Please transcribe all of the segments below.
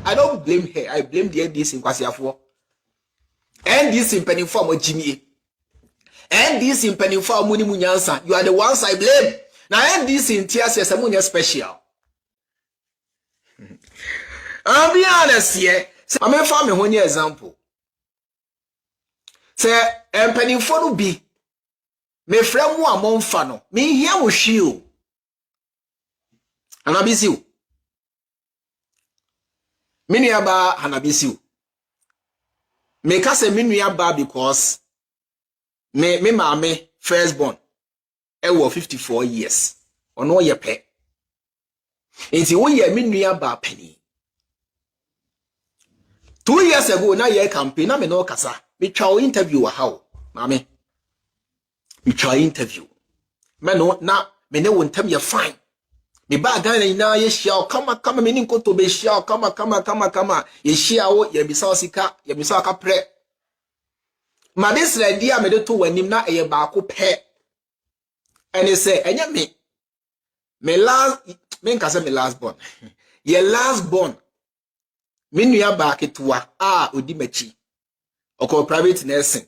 I don't blame her. I blame the NDC in Kwasiafo. NDC in penny form of Jimmy. NDC in penny form Muni Munyansa. You are the ones I blame. Now NDC in tears is a Munya special. I'll be honest here. I'm a farmer one year example. Say, and penny for be. Me friend mu amon fano. Me here with you. Anabisiu. Mini aba anabisiu. Me kase minu aba because me mame firstborn. Ewo 54 years. Ono ye pe. Inti wo ye minu aba penny. 2 years ago na ye campaign na me no kasa. Me twa interview how. Mame. Me try interview. Me no na me ne won tam ye fine. Me ba Ghana na ye shia kama me ni nkoto be shia kama ye shia wo ye bisa osika ye bisa aka pre. Ma this ready a me de to wanim na ye ba ko pe. Ene say enye me last born. Ye last born. Me nua ba ketua odi machi. Oko private nursing.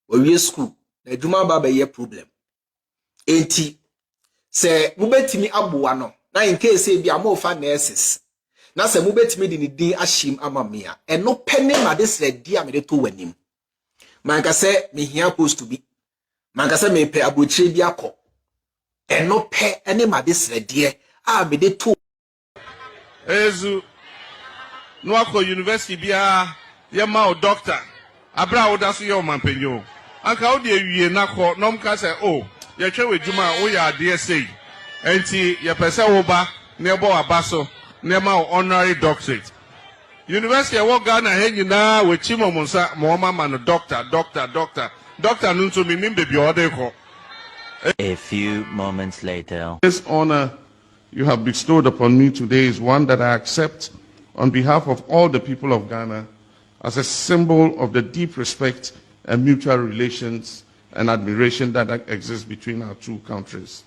O school. Na djuma ba ye problem. Enti se mubetimi aboa no na in case e bia mo fa nurses. Na se mubetimi di ni din ashim amamia. Eno pene ma this ready a me de to wanim. Manka se me hia post to be. Manka se me pe abochire bi akọ. Eno pe ene ma this ready a me de to ezu no akọ university bia ye ma o doctor abra wo da so ye o mampanyo anka wo de awie na kọ nom ka se o ye hwe djuma wo ya ade sei enti ye pese wo ba na ebo aba so na ma honorary doctorate university wo Ghana he nyina we chimo monsa mo mama no doctor no so me baby o de kọ. A few moments later. This honor you have bestowed upon me today is one that I accept on behalf of all the people of Ghana as a symbol of the deep respect and mutual relations and admiration that exists between our two countries.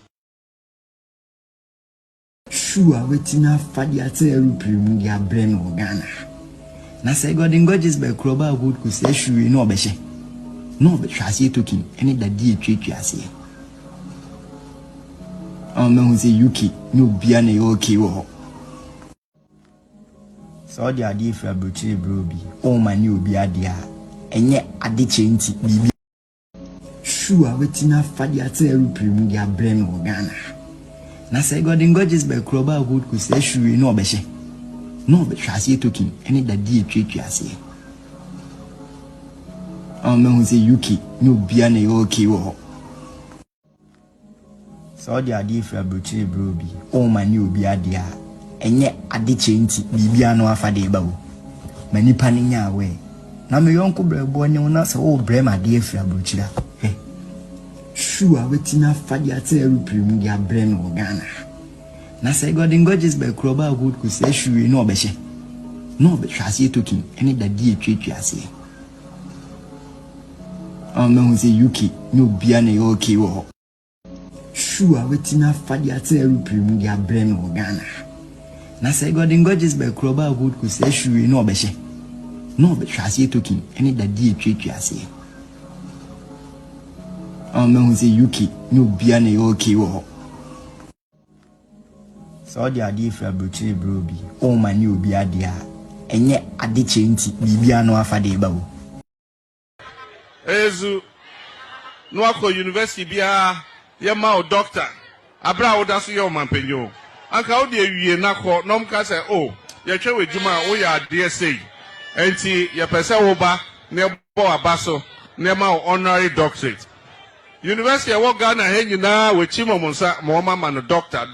Sure, wetina fadiate aeroplane ya brain of Ghana. Na say God in gorgeous by Kroba would go say sure no beshe. No be trasi token any that die twetwase. Man say UK no bia na okay wo. So the idea for Bruce Broby o mani obi ade a enye ade chenti bibi. Sure wetina fadiate aeroplane ya brain of Ghana. Na say God in gorgeous by Kroba would go say sure no beshe. No be trasi token any that die twetwase. Man say UK no bia na okay wo. So the idea for Bruce Broby o mani obi ade a enye ade chenti bibia no afade ba wo mani pani nya we na me yonko brebo ne wona se o brema ade afra brochira sure wetina fade ate aeroplane ya brain of Ghana na say God in gorgeous by Kroba good ko say sure no obehye no be trase token any that die twetwase man say UK no bia na okay wo sure wetina fade ate aeroplane ya brain of Ghana na say God in gorgeous by Kroba good ko say sure no obehye no be trase token any that die twetwase man say UK no bia na okay wo so the idea for Bruce Broby o mani obi ade a enye ade chenti bibia no afade ba wo ezu no akọ university bia ye ma o doctor abra wo da so ye o mampanyo anka wo de awie na kọ nom ka se o ye hwe djuma wo ya ade sei enti ye pese wo ba na ebo aba so na ma honorary doctorate university wo Ghana he nyina we chimo monsa mo mama no doctor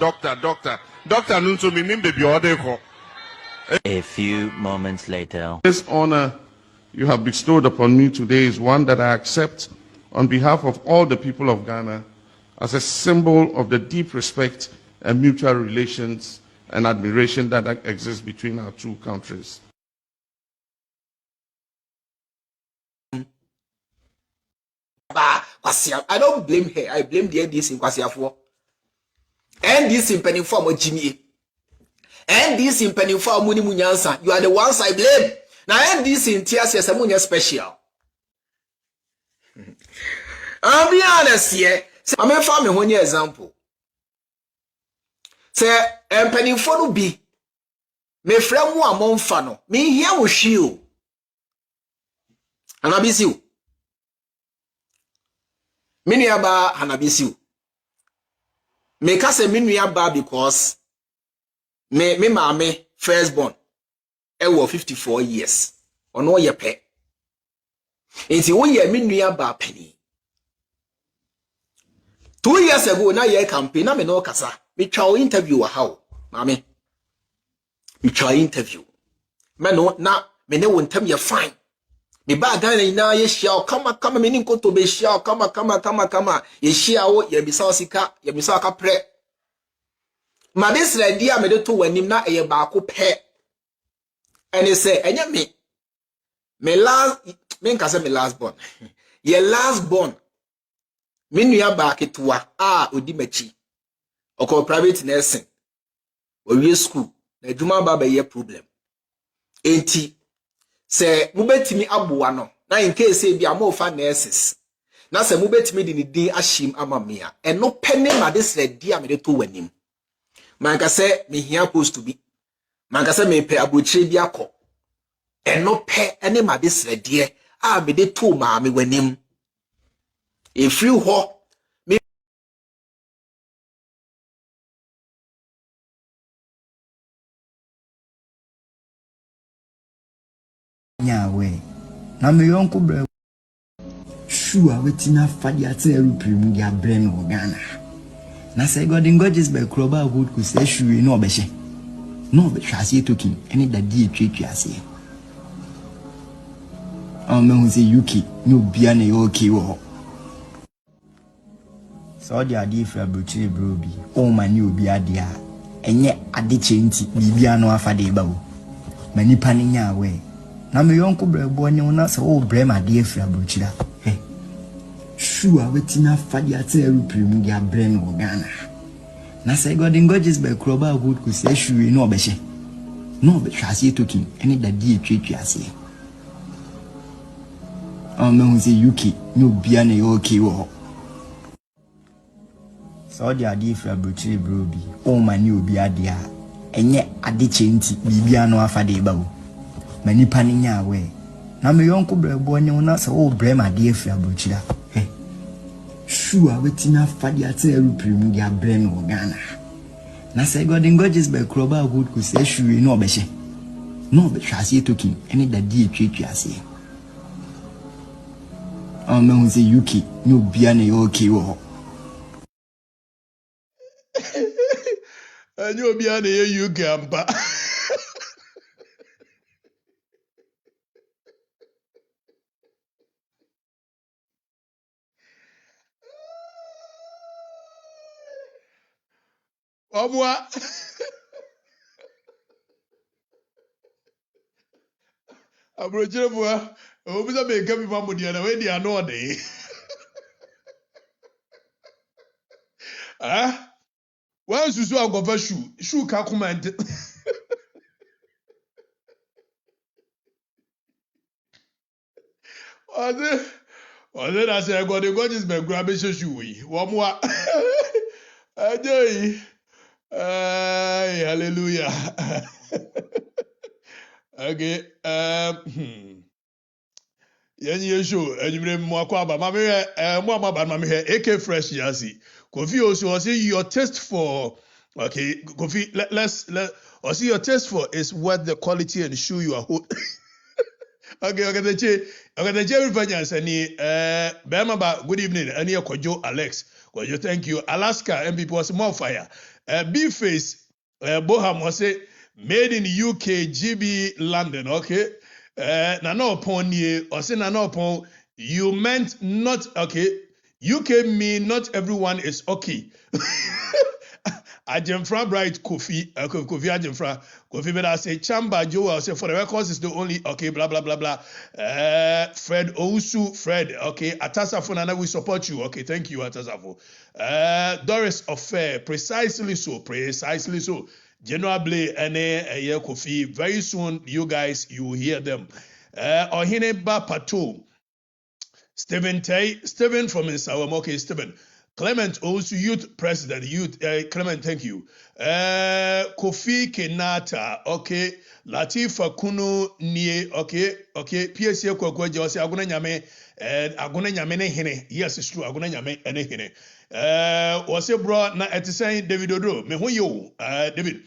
no so me baby o de kọ. A few moments later. This honor you have bestowed upon me today is one that I accept on behalf of all the people of Ghana as a symbol of the deep respect and mutual relations and admiration that exists between our two countries. I don't blame her. I blame the NDC in Kwasiafo. NDC in penny form of Jimmy. NDC mpanimfo a muni munyansa, you are the ones I blame. Na NDC ntiase ese munya special. I'll be honest here. I'm a family one example. Say mpanimfo no bi me frɛ mu amonfa no me hia wo hwi o. Anabisi o. Me nua ba anabisi o. Me ka say me nua ba because me maame firstborn e wo 54 years. Ono ye pɛ. Enti wo ye me nua ba pani. 2 years ago na ye campaign na me no kasa. Me twa interview wa how. Maame. Me twa interview. Me no na me ne wontam ye fine. Me ba Ghana ina ye hia kama me ni nkoto be hia kama ye hia wo ye bisa osika ye bisa aka pre. Ma this ready a me de to wanim na eye ba ko pe. Ene say enye me last born. Ye last born. Me nua ba ketua odi machi. Oko private nursing. Owie school na adwuma ba ba ye problem. Enti se mubetimi aboa no na in case e bia mo fa nurses. Na se mubetimi di ni din ahim amamia. Eno pene ma this ready a me de to wanim. Manka se me hia post to be. Manka se me pe abochire bi akọ. Eno pe ene ma this ready a me de to ma me wanim. If you ho nyawe na me yonko bre sure wetina fadi ate aeroplane dia brain no Ghana na say godin gorgeous be kroba good ku say sure no obehye no be hwase toki eni dadi etwetwe ase me hu say UK no bia na okay wo so dia di fra bruchiri brobi o mani obi ade a enye ade chenti bibia no afade ba wo manipa ne nyawe na me yonko brebo ne wona se o brema de afira bruchira sure wetina fadi ate aeroplane dia brain no Ghana na say godin gorgeous be kroba good ku say sure no obehye no be hwase toki eni dadi etwetwe ase me hu say UK no bia na okay wo so dia ade fra bruchiri brobi o mani obi ade a enye ade chenti bibia no afade ba wo manipa ne nyawe na me yonko brebo ne wona se o brema de afira bruchira sure wetina fadi ate aeroplane dia brain no Ghana na say godin gorgeous be kroba good ku say sure no obehye no be hwase toki eni dadi etwetwe ase me hu say UK no bia na okay wo anyo bia na ye UK ampa Omwa abrochire bua obisa be ka bi mamudia na we dia no de wa susu agofa shu ka comment Ode na say God just be grab shu we omwa ajoyi hallelujah. Okay. Yenye show enyimre mo akwa ma me mo amaba ma me AK fresh yasi. Kofi also say your taste for okay, Kofi let's see your taste for is what the quality and shoe you are Okay, the everybody say Bema ba good evening any Kojo Alex. Kojo thank you. Alaska MP was more fire. B face Boham was say made in UK GB London, okay? Na no upon ye or say na no upon you meant not okay. UK mean not everyone is okay. Ajemfra bright Kofi Ajemfra Kofi but I say Chamba Joe I say for the records is the only okay blah blah blah blah. Fred Ousu Fred okay Atasafo Nana we support you okay thank you Atasafo. Doris Affair precisely so General Blay and Kofi. Very soon, you guys, you will hear them. Ohineba Pato. Stephen from Insawam. Okay, Stephen. Clement also youth president. Clement, thank you. Kofi Kenata. Okay. Latifa Kunu Nie. Okay. PSA Kwakwaja. Ose aguna nyame ne hene. Yes, it's true. Aguna nyame ene hene. Ose bro na etisay David Odo. Me hu yo. David.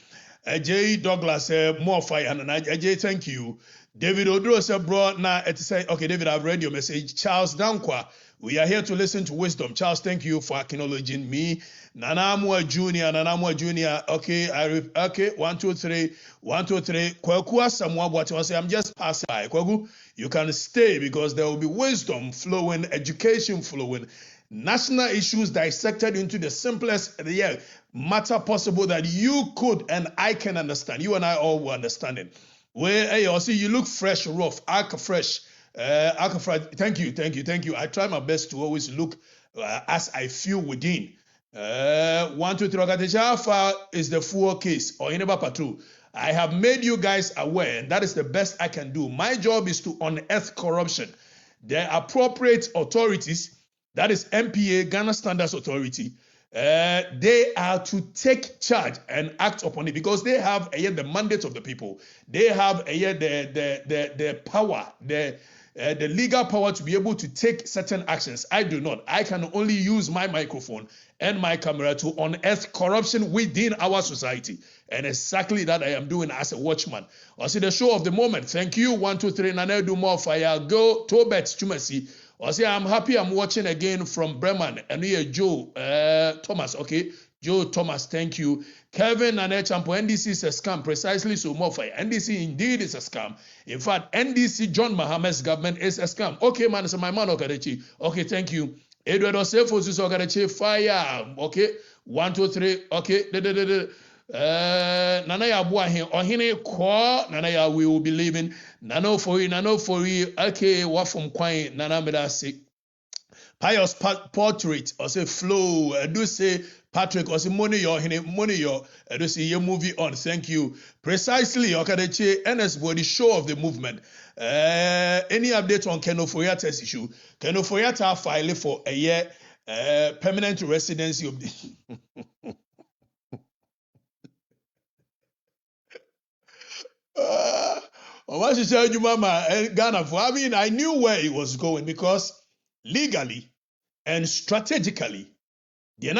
J Douglas more fire and J thank you. David Odro said, bro, now it say, okay, David, I've read your message. Charles Dankwa, we are here to listen to wisdom. Charles, thank you for acknowledging me. Nanamwa Junior. Okay, okay, 1, 2, 3. Kwakua Samoa Boate, say, I'm just passing by. Kwagu, you can stay because there will be wisdom flowing, education flowing, national issues dissected into the simplest matter possible that you could and I can understand. You and I all will understand it. Where hey, I see you look fresh, rough, fresh. Thank you. I try my best to always look as I feel within. 1, 2, 3. Okatakyie Afrifa is the full case. Or Ineba Patrol. I have made you guys aware, and that is the best I can do. My job is to unearth corruption. The appropriate authorities, that is MPA, Ghana Standards Authority, they are to take charge and act upon it because they have the mandate of the people. They have the power, the legal power to be able to take certain actions. I do not. I can only use my microphone and my camera to unearth corruption within our society. And exactly that I am doing as a watchman. I see the show of the moment. Thank you. 1, 2, 3. Nana do more fire. Go Tobet Chumasi. I say I'm happy I'm watching again from Bremen and here Joe Thomas. Okay, Joe Thomas, thank you. Kevin and Champo, NDC is a scam, precisely so more fire. NDC indeed is a scam. In fact, NDC John Mahama's government is a scam. Okay, man, so my man Okatakyie. Okay, thank you. Edward Osefo is Okatakyie fire. Okay, 1, 2, 3. Okay, Nana ya bua he ohine kwa Nana ya we will be leaving Nano for you okay what from Kwai Nana Medasi pious portrait or say flow do say Patrick or say money your do say your movie on thank you precisely Okatakyie NS body show of the movement. Any update on Keno Foyata's issue? Keno Foyata file for a year permanent residency of the I mean, I knew where it was going because legally and strategically, the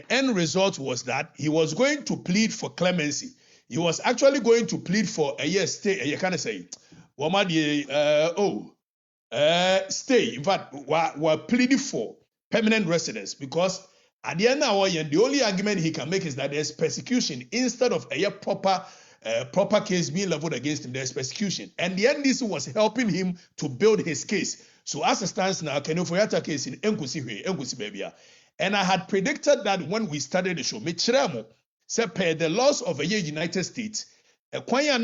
end result was that he was going to plead for clemency. He was actually going to plead for a year stay. You can't say, stay. In fact, we're pleading for permanent residence because at the end of the only argument he can make is that there's persecution instead of a proper case being leveled against him. There's persecution, and the NDC was helping him to build his case. So as it stands now, Keno Foyata case in Enkusi Babia, and I had predicted that when we started the show, said per the laws of a United States, a Kwanya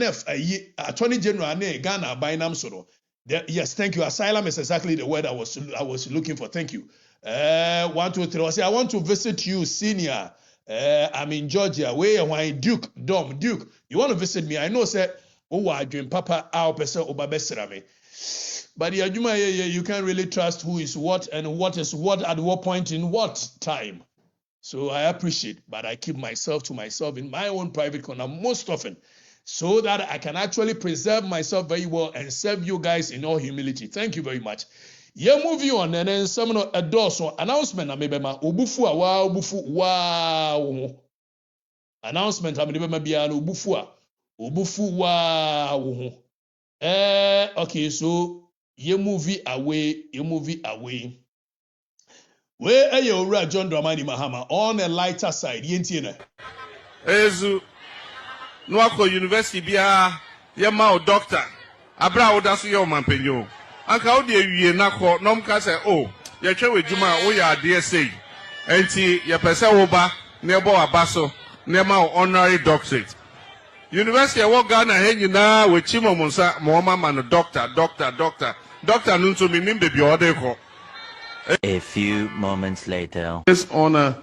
Attorney General Ghana by Namsoro. Yes, thank you. Asylum is exactly the word I was looking for. Thank you. 1, 2, 3. I say I want to visit you, senior. I'm in Georgia. Where why Duke? You want to visit me? I know, sir. Oh, I dream Papa our person Obabesrame. But the Ajuma, you can't really trust who is what and what is what at what point in what time. So I appreciate, but I keep myself to myself in my own private corner most often, so that I can actually preserve myself very well and serve you guys in all humility. Thank you very much. Yeah, moving on, and then some a dorsal announcement. I maybe my ubufu wow announcement. I maybe be an ubufu wow. Okay, so you movie away. Where are you, John Dramani Mahama? On a lighter side, Yentina. Ezu, Nwako University bia yema doctor. Abra odasu yo mampenyo. Anka odi ewie nako nom ka say oh ye twa wedwuma wo ya ade say enti ye pese wo ba na ebo abaso na ma honorary doctorate university e wo Ghana he nyina we chimo monsa mo mama no doctor nunto mi mbe bi ode ko. A few moments later. This honor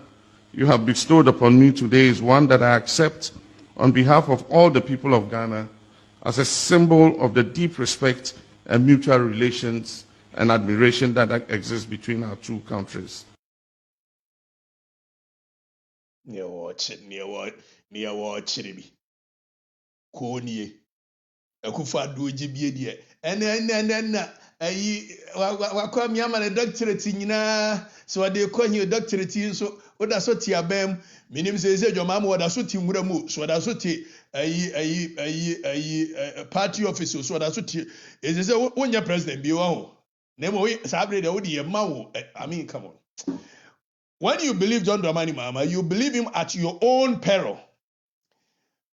you have bestowed upon me today is one that I accept on behalf of all the people of Ghana as a symbol of the deep respect and mutual relations and admiration that exists between our two countries. Near watch it. Konie. Akufa do GBA. And wakwa mi ama na doctorate nyina so they call you doctorate so oda so ti abem minim se dwoma ma oda so ti nwura mu so oda so ti party office so oda so ti se wonya president bi wa ho na mo sabre de wo de ma wo I mean come on. When you believe John Dramani Mahama, you believe him at your own peril.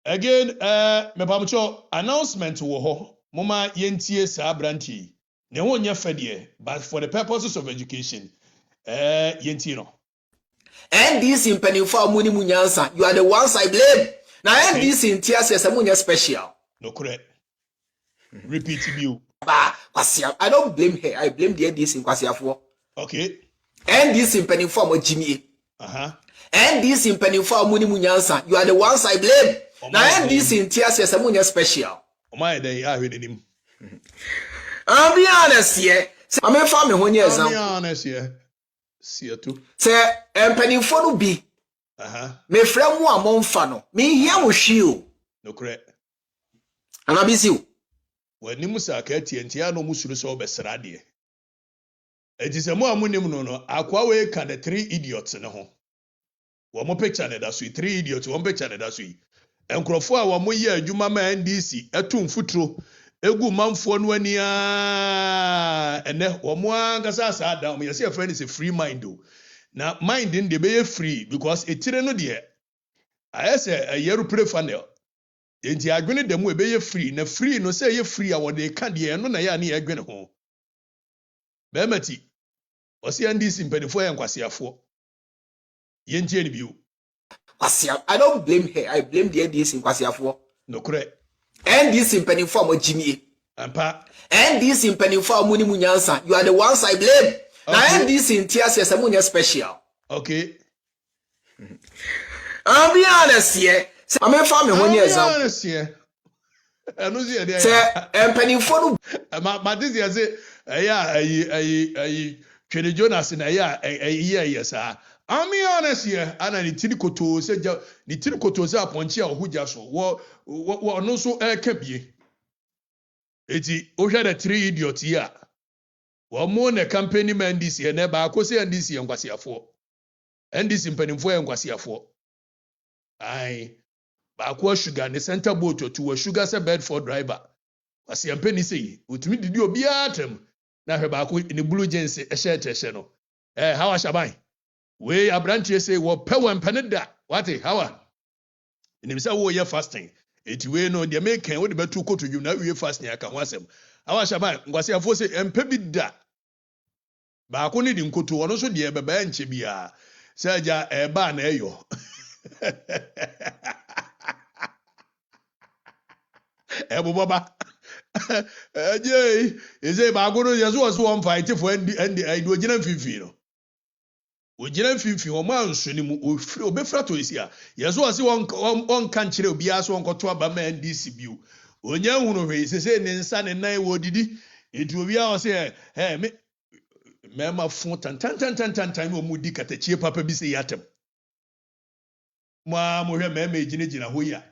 Again, me pamcho announcement wo ho moma yentie sa branti. Ne wonya fedie, but for the purposes of education, yentie no. NDC mpanimfo amuni munyansa, you are the ones I blame. Now NDC in TSS amunya special. No correct. Repeat you. Kwasia, I don't blame her. I blame the NDC in Kwasiafo. Okay. NDC mpanimfo amo Jimmy. NDC mpanimfo amuni munyansa, you are the ones I blame. Now NDC in TSS amunya special. Omai dey ahwedenim. I'll be honest here. I'm a family when you're I'll be honest here. See you too. Say, mpanimfo no bi. Me frɛ mu amomfa no. Me hia mo hwio. No correct. Ana bi siu. Wani musa ka tientia no musuru so obesra de. Ejise mo amunim no akwa we ka the 3 idiots ne ho. Wo mo picture ne da so 3 idiots, wo picture ne da so. Enkrofo a wo mo ye adwuma ma NDC etum futuro egu manfo no ani ene wo mo angasa sa da mo yesi friend is a free mind o. Na mind in de be free because etire no de ayese a yeru pre-funnel. Enti adwene dem we be free na free no say ye free a wo de ka de no na ya na ye adwene ho. Be mati. Osi NDC mpanifo ye nkwasiafo. Ye ntie ni biu. I don't blame her. I blame the NDC in Kwasiafo. No correct. NDC mpanimfo amo Jimmy. Ampa. NDC mpanimfo amuni munyansa, you are the ones I blame. Now NDC in TSS amunya special. Okay. I'll be honest here. I'm a family when you're honest here. I know see there. Say, mpanimfo no. Ma this year say, Kenny Jonas na yes I'm honest here. Ana ni tiri koto se aponchi a ohuja so. Wo no so ekabie. Eti o hwe the 3 idiots here. Wo mo na campaign man NDC na ba ko se NDC enkwasiafo. NDC mpanimfo enkwasiafo. Ai ba ko sugar ne center boat to sugar se Bedford driver. Kwasi ampani sei, utumi didi obi atem. Na hwe ba ko ni blue jeans ehye no. How ashaban? We abrantie say wo pe wo mpaneda. What how? Nim say wo ye fasting. Eti we no de make wo de betu koto dwum na we fasting aka ho asem. How ashaban? Ngwase afo say empa bi da. Ba ko ni di nkoto wono so de beba nche bia. Say ja eba na eyo. Ebo baba. Eze ba go no yeso so one fight for and I do gina fifi no. O gina fifi o ma nso ni mu obefra to esi a yeso ase won kan kire obi aso won koto aba ma NDC biu. Onya hunu hwe sese ne nsa ne nan wo didi etu obi a o se me ma fun tan wo mu di katachie papa bi se yatem. Mo hwe me gina ho ya.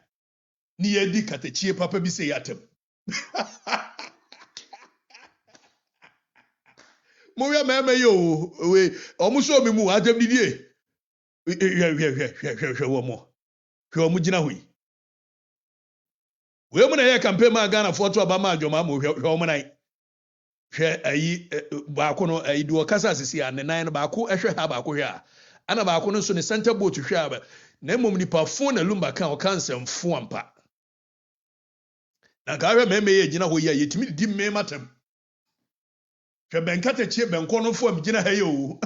Ni ye di katachie papa bi se yatem. Moya meme yo we omuso mi mu atem didie hwe wo mo hwe omu gina hui we mu na ye campaign ma Ghana foto abama adwoma mo hwe omu nan hwe ayi ba ko no ayi do kasa asisi an nan no ba ko ehwe ha ba ko hwe a ana ba ko no so ne center boat hwe aba na mom ni pa phone na lumba kan o kansem fo ampa na ka hwe meme ye gina hui ya yetimi di me matem hwe benkata chie benko no fo am gina ha yo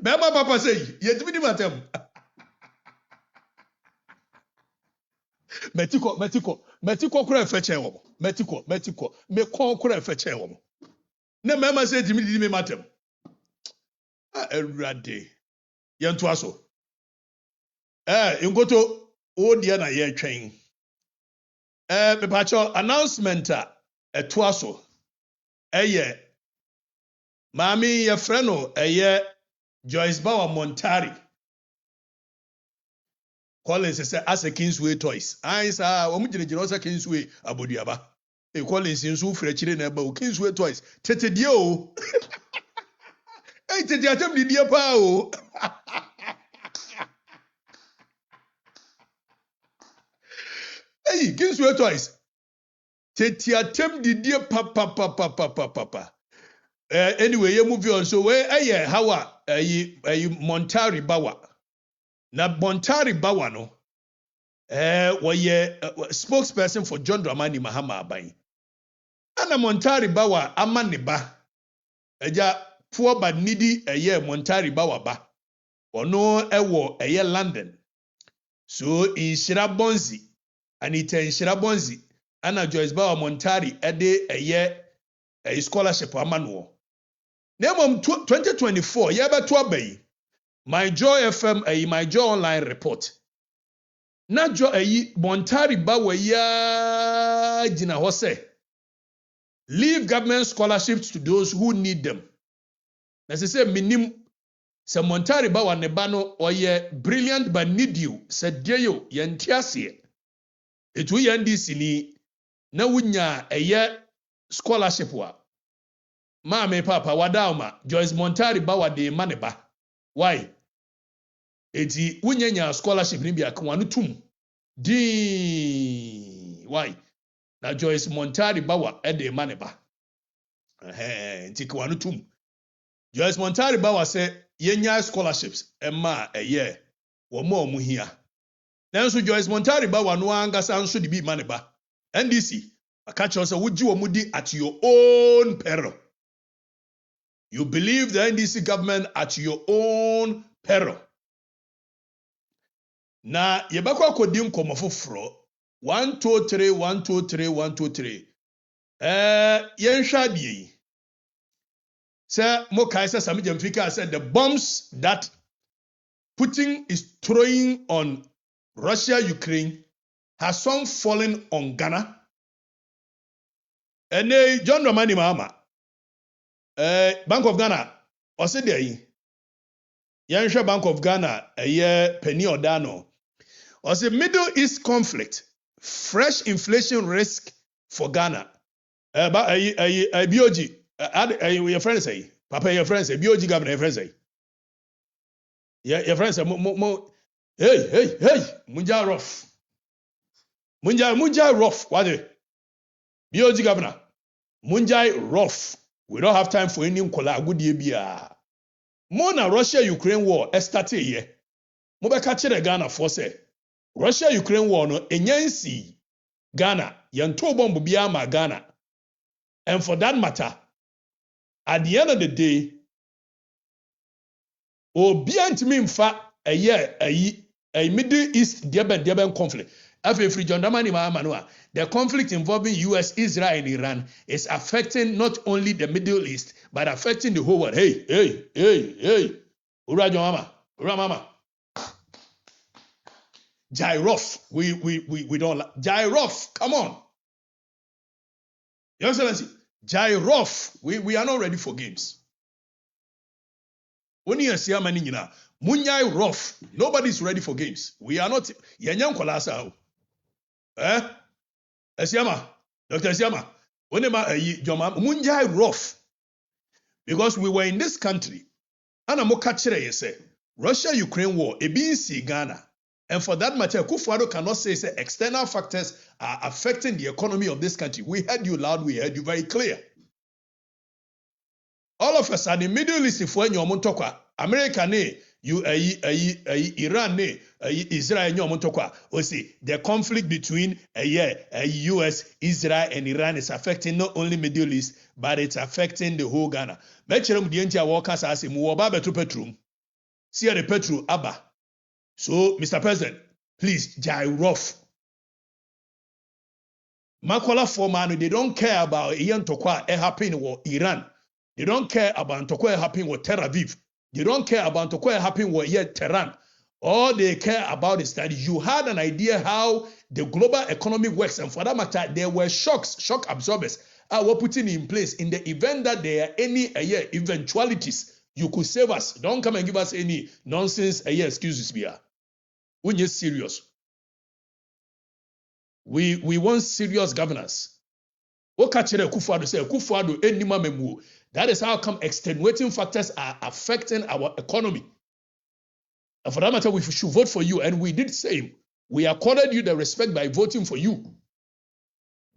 bema papa say yetimi di matem metiko kura feche wo metiko me kon kura feche wo na mema say yetimi di me matem Erade Yento aso. Ingoto o dia na ye twɛn. Me pacho announcement a ɛto aso. Mami ye freno Joyce Bauer Montari. Collins say as a Kingsway Toys. I say omu gyinagyina ɔsɛ Kingsway aboduaba. Collins nso frɛ kyire na ba o Kingsway Toys. Tete die o. Tete atem di die pa o. Kingsway Toys. Tete atem di die pa. Anyway, you move on. So where Hawa Montari Bawa. Na Montari Bawa no. Spokesperson for John Dramani Mahama Abai. Ana Montari Bawa amane ba. Poor but needy Montari Bawa ba. Ono London. So in Shirabonzi. Anita in Shirabonzi. Ana Joyce Bawa Montari a scholarship amanuo. Name 2024, yaba to obey. My Joy FM, my Joy Online report. Na jo Montari Bawa ya jina hose. Leave government scholarships to those who need them. Na se minim se Montari Bawa nebano oye brilliant but need you. Se deyo yentiasie. Etu yandi sini na wunya scholarship wa. Mame papa wadauma Joyce Montari Bawa de maneba. Why? Eti wunyenya scholarship ni bia kwanu tum. Why? Na Joyce Montari Bawa de maneba. Enti kwanu tum. Joyce Montari Bawa say yenya scholarships emma wo mo hia. Nanso Joyce Montari Bawa no angasa nso de bi maneba. NDC akacho say wuji wo mudi at your own peril. You believe the NDC government at your own peril. Na yebakwa kodi nkomo foforo 1 2 3 1 2 3 1 2 3 yenhwa die say mo kai say Sami Jamfika said the bombs that Putin is throwing on Russia Ukraine has some fallen on Ghana. And John Dramani Mahama Bank of Ghana, ose dey. Yansha Bank of Ghana, Penny Odano. Ose Middle East conflict, fresh inflation risk for Ghana. BOG, your friend say, Papa, your friend say, BOG governor, your friend say. Your friend say, hey, Munja rough. Munja rough, what the? BOG governor, Munja rough. We don't have time for any nkola agudie bia. More na Russia-Ukraine war started here. Mo be ka kire Ghana for say Russia-Ukraine war no enyansi Ghana yanto bomb bia ma Ghana. And for that matter, at the end of the day, obi antimi mfa a Middle East Deben conflict. After John Dramani Mahama, the conflict involving US, Israel, and Iran is affecting not only the Middle East, but affecting the whole world. Hey. Ura mama. Gyroff. We don't like Gyroff. Come on. Your Excellency, Gyroff. We are not ready for games. When you see many Munyai rough. Nobody's ready for games. We are not. Yanyam kolasa. Esiama, Dr. Esiama, Munjai rough. Because we were in this country, and I'm say Russia-Ukraine war, ebinsi Ghana. And for that matter, Kufuado cannot say external factors are affecting the economy of this country. We heard you loud, we heard you very clear. All of us are the Middle East if when you're America ne, Iran ne, Israel ne, we see the conflict between US, Israel, and Iran is affecting not only Middle East, but it's affecting the whole Ghana. Mecherem the entire workers as a muwaba betu petrum. See the petru abba. So, Mr. President, please, jai rough. Makola Formano, they don't care about Iran Tokwa happening with Iran. They don't care about Tokwa happening with Tel Aviv. They don't care about what happened with here Tehran. All they care about is that you had an idea how the global economy works, and for that matter, there were shock absorbers were putting in place in the event that there are any eventualities. You could save us. Don't come and give us any nonsense excuses. When you're serious, we want serious governance. Okatakyie Afrifa say Akufo-Addo enima memu. That is how come extenuating factors are affecting our economy. And for that matter, we should vote for you. And we did the same. We accorded you the respect by voting for you.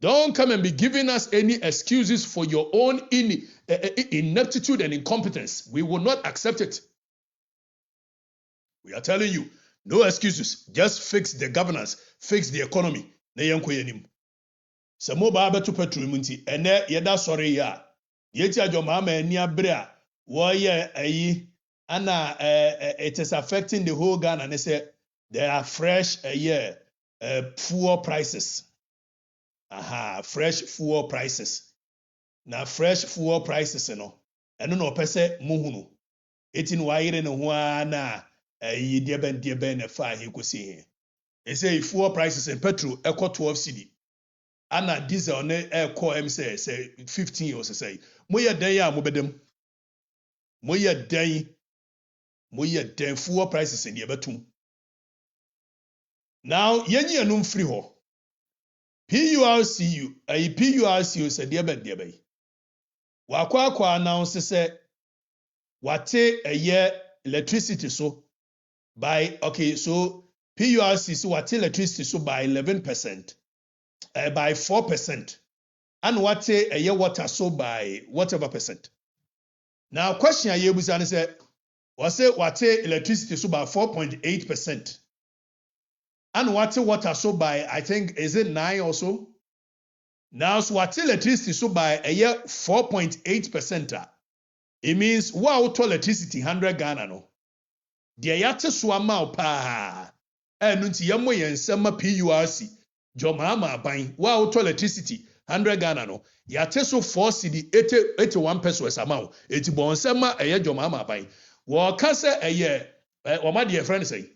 Don't come and be giving us any excuses for your own ineptitude and incompetence. We will not accept it. We are telling you, no excuses. Just fix the governance, fix the economy. Samo ba beto petrol munti ene yeda sori ya yeti ajo Mahama eni abre a wo ye ayi ana it is affecting the whole Ghana, and they say there are fresh fuel prices. Fresh fuel prices. Now fresh fuel prices no no pese muhunu etin wayire ne ho ana ayi dieben na fa he kosi he. They say fuel prices in petrol equal 12 cedi. Ana diesel ne call him say 15 or say moye dan ya mobedem moye dan fuel prices in the betum. Now yenyi anum free ho PURCU say de wakwa announce say wate electricity so by so PURC so wate electricity so by 11%. By 4%, and what a year water so by whatever percent. Now, question I use and say, what electricity so by 4.8%, and what water so by I think is it 9 or so. Now, so what electricity so by a year 4.8%. It means wow to electricity 100 Ghana no. The yate swama pa, and unti yamo yen sema PURC. Mahama buying wow to electricity 100 Ghana no yate so 4 cedi 81 pesos amount eti bon sema Mahama buying wo ka se o ma de friend say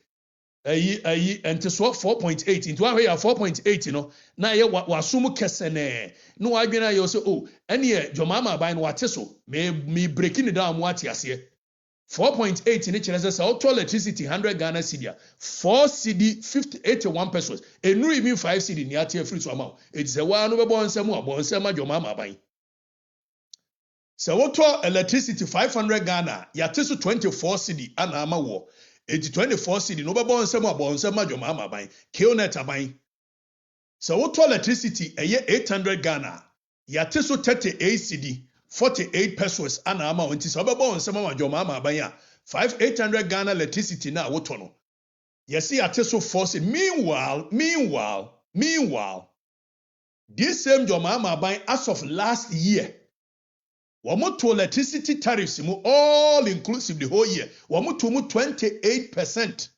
enti so 4.8 into ahwe ya 4.8 no na wasum kesene no wadwena yo so ene Mahama buying wate so me breaking it down what ase 4.8 in each say auto electricity 100 Ghana cedi 4 cedi 81 pesos enu even 5 cedi ni atie free to amount it say wa no be bon nsem Mahama ban so auto electricity 500 Ghana yate so 24 cedi ana ama wo 24 cedi no be bon nsem Mahama ban Killnet aban so auto electricity 800 Ghana yate so 38 cedi 48 pesos ana ama onti so bebo onsema wa Mahama ban 800 Ghana electricity na woto no yes ate so force. Meanwhile this same Mahama ban as of last year wamoto electricity tariffs mu all inclusive the whole year wamoto mu 28%.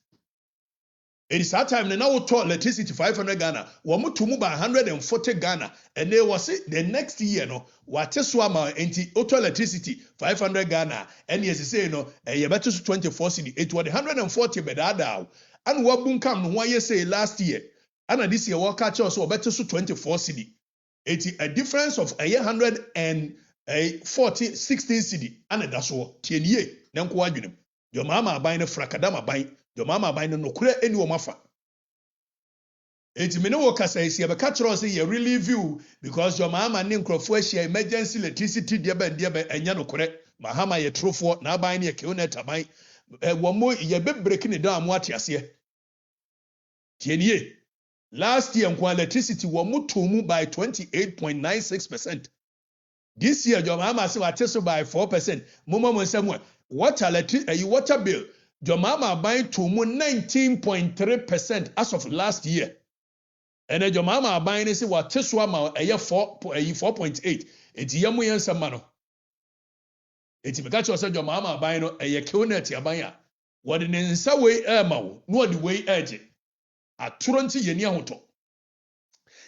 It is that time now we talk electricity 500 Ghana. Wamutu mu by 140 Ghana. And they was the next year no. Wate swama enti auto electricity 500 Ghana. And yes say no. You better 24 cedi. It was 140 bedada. And wabun kam no one say last year. And this year what catch us so better 24 cedi. It a difference of 140 16 cedi. And that's what tienye. Nanko wadwunem. Mahama buying frakadama buying. Mahama buying no kure any omafa. Enti me no work say be catch us say you really view because Mahama ne nkrofo share emergency electricity dia ben enya no kure. Mahama ye trofo na buying ye Killnet aban. Wo mo ye be breaking it down mo atiase. Tienye. Last year nkwa electricity wo mo tomu by 28.96%. This year Mahama say wate so by 4%. Momo mo nsem water bill Mahama buying to 19.3% as of last year. And then Mahama buying is what Teswa a year 4.8. It's yamu yen samano. It's because you said Mahama buying a year Killnet yabaya. What in some way no the way edge. A 20 yenia hoto.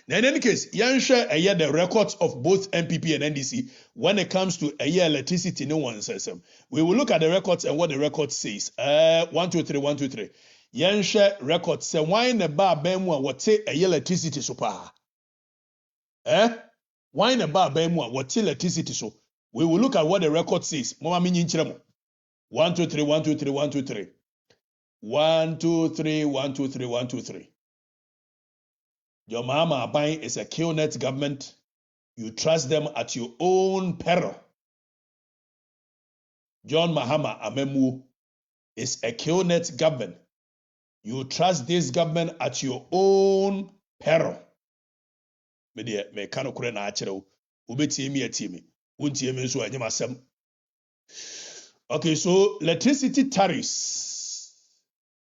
Now, in any case, share the records of both MPP and NDC when it comes to electricity. No one says them. We will look at the records and what the record says. 1, 2, 3, 1, 2, 3. Share records say why in the bar bemwa what say electricity so pa. Why in the bar bemwa what say electricity so. We will look at what the record says. Mama minyi nchiremo. 1, 2, 3, 1, 2, 3, 1, 2, 3. 1, 2, 3, 1, 2, 3, 1, 2, 3. Your Mahama Abai is a KillNet government. You trust them at your own peril. John Mahama Amemu is a KillNet government. You trust this government at your own peril. Me kano kure na achero. Ubetiemi etiemi. Untiemi nso anyemasem. Okay, so electricity tariffs,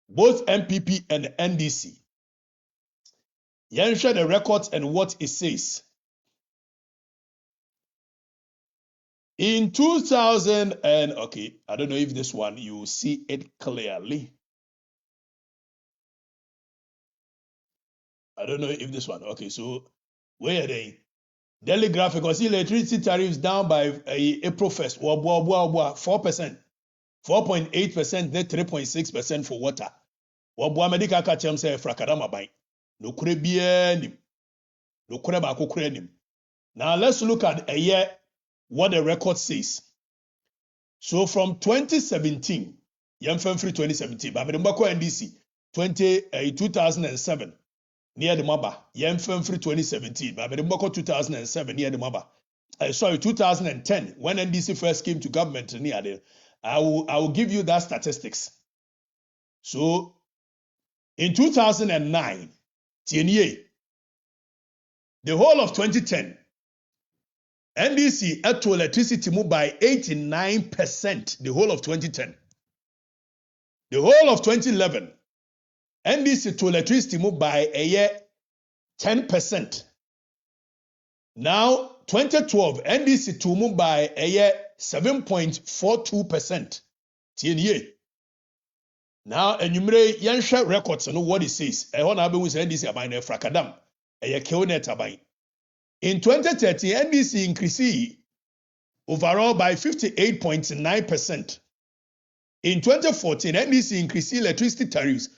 both MPP and NDC. Share the records and what it says. In 2000 and okay, I don't know if this one you see it clearly. I don't know if this one. Okay, so where are they? Daily graphic. I see electricity tariffs down by April 1st. 4%, 4.8%, then 3.6% for water. Wabua medical kachem say frakadama bay. No kure bienim. No kure ba kure nim. Now let's look at a year what the record says. So from 2017, Yemfen free 2017, but Mbako NDC 2007 near the Maba. Yemfen free 2017, but Mbako 2007 near the Maba. Sorry, 2010 when NDC first came to government near there. I will give you that statistics. So in 2009, the whole of 2010, NDC had to electricity move by 89%, the whole of 2010. The whole of 2011, NDC to electricity move by a year 10%. Now, 2012, NDC to move by a year 7.42%. Now, enumerate Yansha records and what it says. I want to be with NDC about a frakadam, a KillNet about. In 2013, NDC increased overall by 58.9%. In 2014, NDC increased electricity tariffs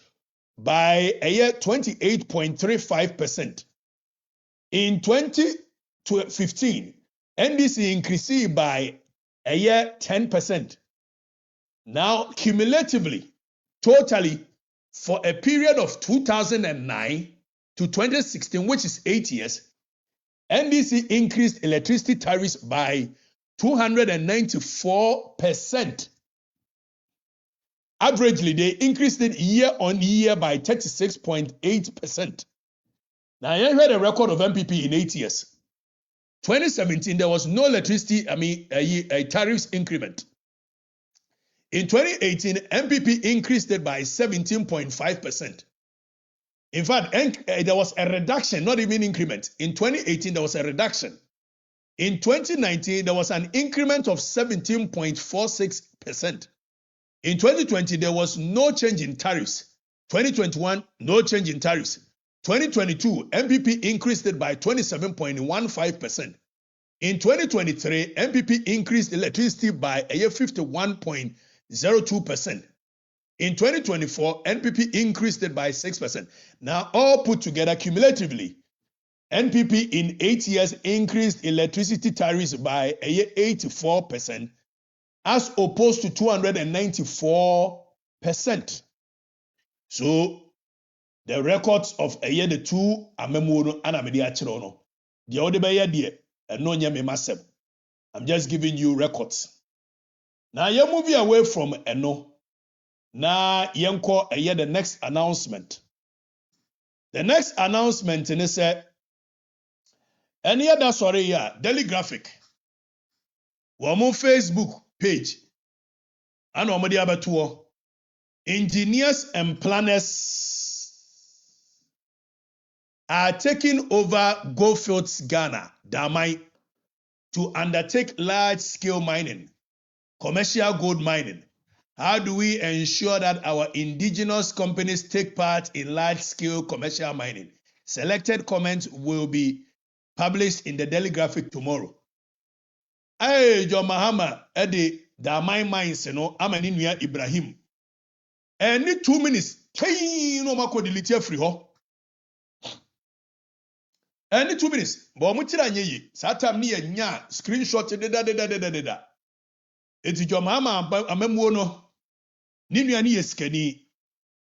by a year 28.35%. In 2015, NDC increased by a year 10%. Now, cumulatively, totally, for a period of 2009 to 2016, which is 8 years, NDC increased electricity tariffs by 294%. Averagely, they increased it year on year by 36.8%. Now, I heard a record of MPP in 8 years. 2017, there was no electricity, a tariffs increment. In 2018, MPP increased it by 17.5%. In fact, there was a reduction, not even increment. In 2018, there was a reduction. In 2019, there was an increment of 17.46%. In 2020, there was no change in tariffs. 2021, no change in tariffs. 2022, MPP increased it by 27.15%. In 2023, MPP increased electricity by a year 51.02%. In 2024, NPP increased it by 6%. Now, all put together cumulatively, NPP in 8 years increased electricity tariffs by a year 84%, as opposed to 294%. So, the records of a year the two amemuno and amedia chirono. The other by year, and no nyame masem. I'm just giving you records. Now, you're moving away from Eno. Now, yenko a year the next announcement. The next announcement in say, any other sorry, yeah, Daily Graphic. Wamo Facebook page. And omadi abatuo. Engineers and planners are taking over Goldfields Ghana, Damai, to undertake large-scale mining, commercial gold mining. How do we ensure that our indigenous companies take part in large-scale commercial mining? Selected comments will be published in the Daily Graphic tomorrow. Hey, John Mahama, Eddie, the my minds, I'm an Inuya Ibrahim. And need 2 minutes. Hey, no mako delete free ho. And 2 minutes. But mutira nye. Satam ni nya screenshot da. Eti John Mahama amemwo no. Ninuya ni yeskani.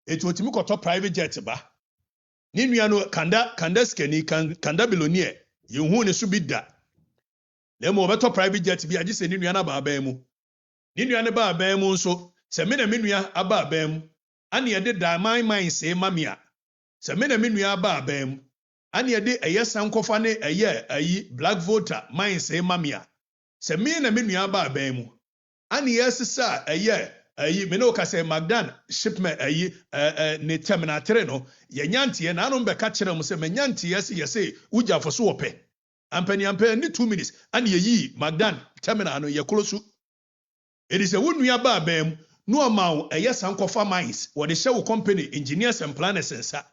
Eti otimi koto private jet ba. Ninuya no kanda skani kanda billionaire. Yehu ne so bi da. Lemo obeto private jet bi agise ninuya na ba aban mu. Ninuya ne ba aban mu nso se me na menua aba aban mu. Ane yede da my se mamia. Se me na menua aba aban mu. Ane yede eye sankofa ne eye ayi black voter my se mamia. Se me na menua aba aban mu. Ane yesesa eye ayi me no ka se Magdan shipment ayi ne terminal 3 no ye nyantie na anu mbeka kire mu se me nyantie se uja fo so ope. Ampani ni 2 minutes ane yi Magdan terminal no ye close. It is a wunua aba aban mu. No amount a yes uncover mines or the show company engineers and planners and sa.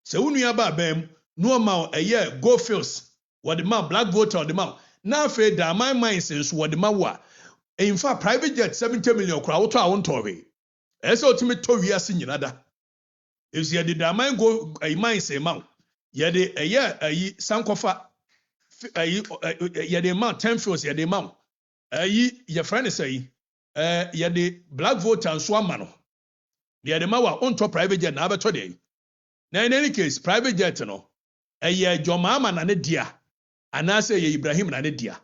So when you about bem, no amount a year go fields what the man black voter on the mount. Now fed that my mines is what the man were. In fact, private jet 70 million crowd to our own Tory. As ultimate Tory as in another. If you did that mine go a mines amount, yet a year a sankofa a amount 10 fields yet the amount. Your friend is saying. The black voter and swamano. The Ademawa on top private jet na abeto dey. Now in any case, private jet no. Ye John Mahama na ne dia. Anase ye Ibrahim na ne dia.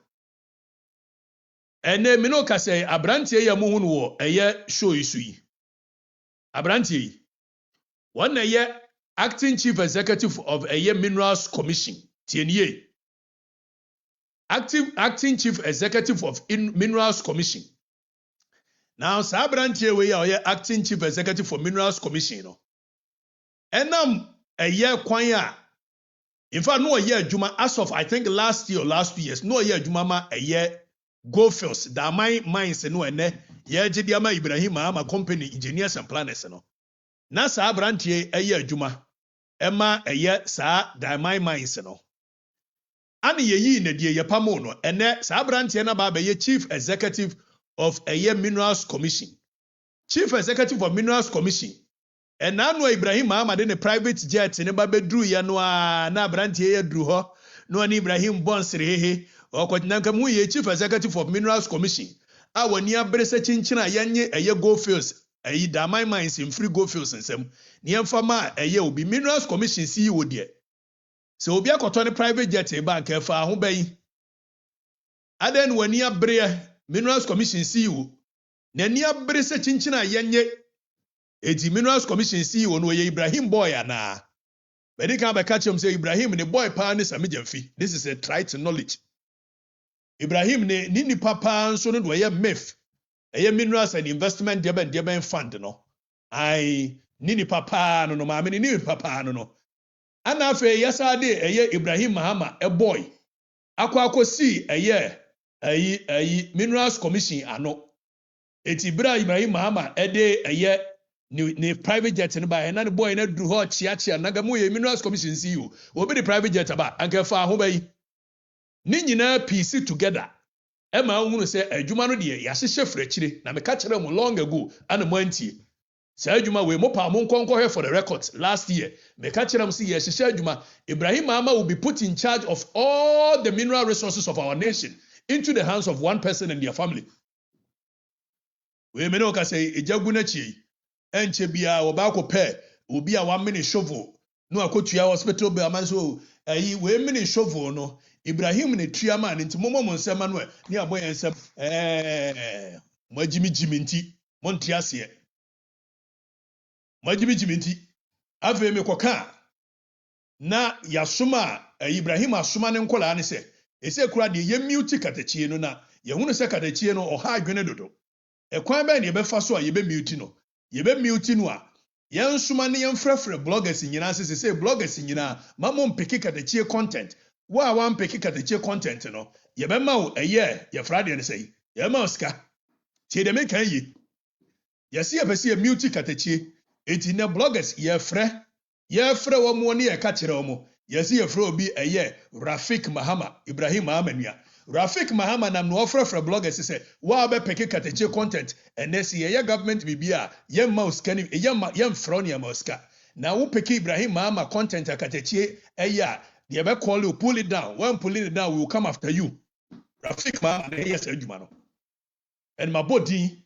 Ene me no ka say abrantie ye mo hunu wo eye show isu yi. Abrantie yi. One ye acting chief executive of eye Minerals Commission. TNA. Acting chief executive of Minerals Commission. Now, Sabrantie we are acting chief executive for Minerals Commission. No? And a year kwanya. In fact, no a year Juma as of I think last year or last 2 years, no year Juma a year go first. That my minds no ene ye Jidiama Ibrahim Mahama company engineers and planners no. Na Sabrantie a year Juma. Emma a year sa that my minds no. Ani ye ne die ye pamo no. Ene Sabrantie na ba ye chief executive of a year Minerals Commission. Chief Executive of Minerals Commission. And now Ibrahim Mahama in a private jet in a babedru yanwa na brantie ya dru ho. No an Ibrahim Bonsre or Kotinankamu Chief Executive of Minerals Commission. Our near Bresa Chinchina Yanye a year go fields. A ye damai mines in free go fields and some. Near Fama a year will be Minerals Commission CEO dear. So be a cotton private jet a bank for home bay. And then when near Brea Minerals Commission CEO. Nenia Bresa Chinchina Yanye. Eti Minerals Commission CEO no ye Ibrahim boy ana. But they can't catch him say Ibrahim the boy partners a medium fee. This is a try to knowledge. Ibrahim ne nini papa so no ye MEF. Eye Minerals and Investment Deben Fund no. Ai nini papa no ma me nini papa no. Ana fe yesade eye Ibrahim Mahama a boy. Akwa si eye ayi Minerals Commission ano eti Ibrahim Mahama ede eye ni private jet ne ba na the boy na dru ho chia na gamu ye Minerals Commission CEO obi the private jet ba anka fa ho bayi ni nyina piece together e ma hunu se adwuma no de ya hyehye frachire na me ka kire mo long ago ana mo antie se adwuma we mo pa mo nkonko he for the record last year me ka kire mo se ye hyehye adwuma Ibrahim Mahama will be put in charge of all the mineral resources of our nation into the hands of one person and their family. We may not say Ejagunachi, Enche Bia, or Bako Pe, will be a 1 minute shovel. No, I could 2 hours hospital be a man so a women shovel no. Ibrahim in a triaman into Momo Monsamanwe, near boy and some Majimi Jiminti, Montiasia. Majimi Jiminti, Ave Mekoka. Na Yasuma, Ibrahim Asuman and Kolani say. Ese kura de ye mute katechie no na ye hunu se katechie no oha adwene dodo e kwan ba ne be fa so a ye be mute no a ye nsuma ne ye mfrefre bloggers nyina se bloggers nyina mamo mpeke katechie content wa mpeke katechie content no ye be ma wo eye ye frade ne sei ye ma oska tie de me kan yi ye se ye be se ye mute katechie eti ne bloggers ye frɛ wo mo ne ye ka kire wo mo Yes, ye fro bi Rafik Mahama, Ibrahim Mahama nua. Rafik Mahama nam no offer for bloggers say, "Wa be peke kateche content and this ye government bibia, ye mouse can ye front ye mouska." Now we peke Ibrahim Mahama content kateche they be call you pull it down. When pulling it down, we will come after you. Rafik Mahama yes ejumano. And my body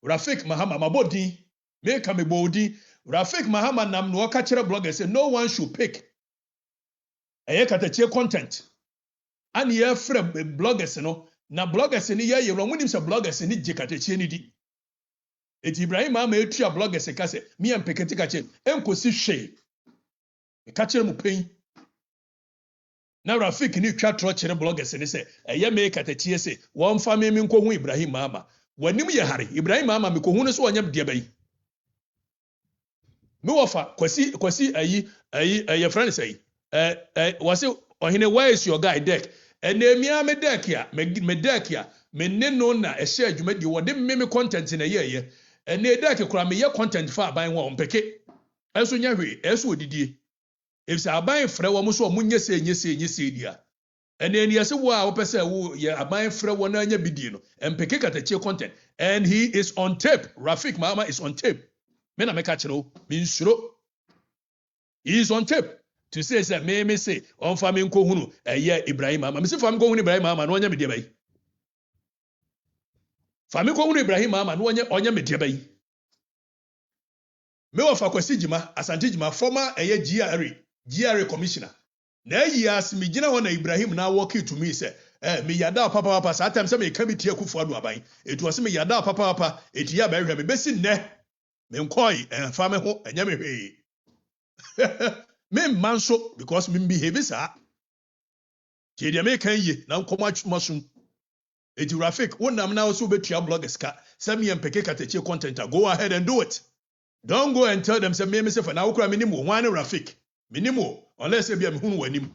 Rafik Mahama my body make me body Rafik Mahama nam no catcher bloggers say no one should pick a kateche content. And ye free bloggers no na bloggers ni ye wrong when say bloggers ni je kateche ni di. Et Ibrahim Mahama etua bloggers ka say me am pekete kache enkosi hwe. E kache mu pen. Na Rafik ni twa tro kire bloggers ni say eye me kateche say won fa me nko hu Ibrahim Mahama. Wanim ye hare Ibrahim Mahama me ko hu no so onyam de bayi. Me wofa kwasi ayi friend say was it where is your guy deck? And me me deck ya me deck ya me ne no na e share adwuma di wo de me content na ye and ne deck kura me ye content fa aban wo mpeke eso nya hwe eso odidie if say aban frɛ wo mo so mo nyese dia and then yes wo a wo pese wo ye aban frɛ wo na nya bidie no mpeke katache content and he is on tape. Rafik Mahama is on tape. Me na me ka kire o me nsuro he is on tape. To say me say on family nko hunu Ibrahim Mahama. Me say family nko hunu Ibrahim Mahama no onya me de bayi. Family nko hunu Ibrahim Mahama no onya me de bayi. Me wa fa kwasi jima Asante jima former GRA commissioner. Na yi as me gina ho na Ibrahim na walk to me say me yada papa sa time say me ka bi tie kufu adu aban. Etu was me yada papa eti ya ba hwe me besi ne me nkoi fa me ho enya me hwe. Me manso because me behave sa. Ke dia me kan ye na nkoma masum. Eti Rafik wonam na also betua bloggers ka. Say me mpeke kateche content go ahead and do it. Don't go and tell them say me say for na ukura minimo wan Rafik. Minimo unless e bia me hunu wanim.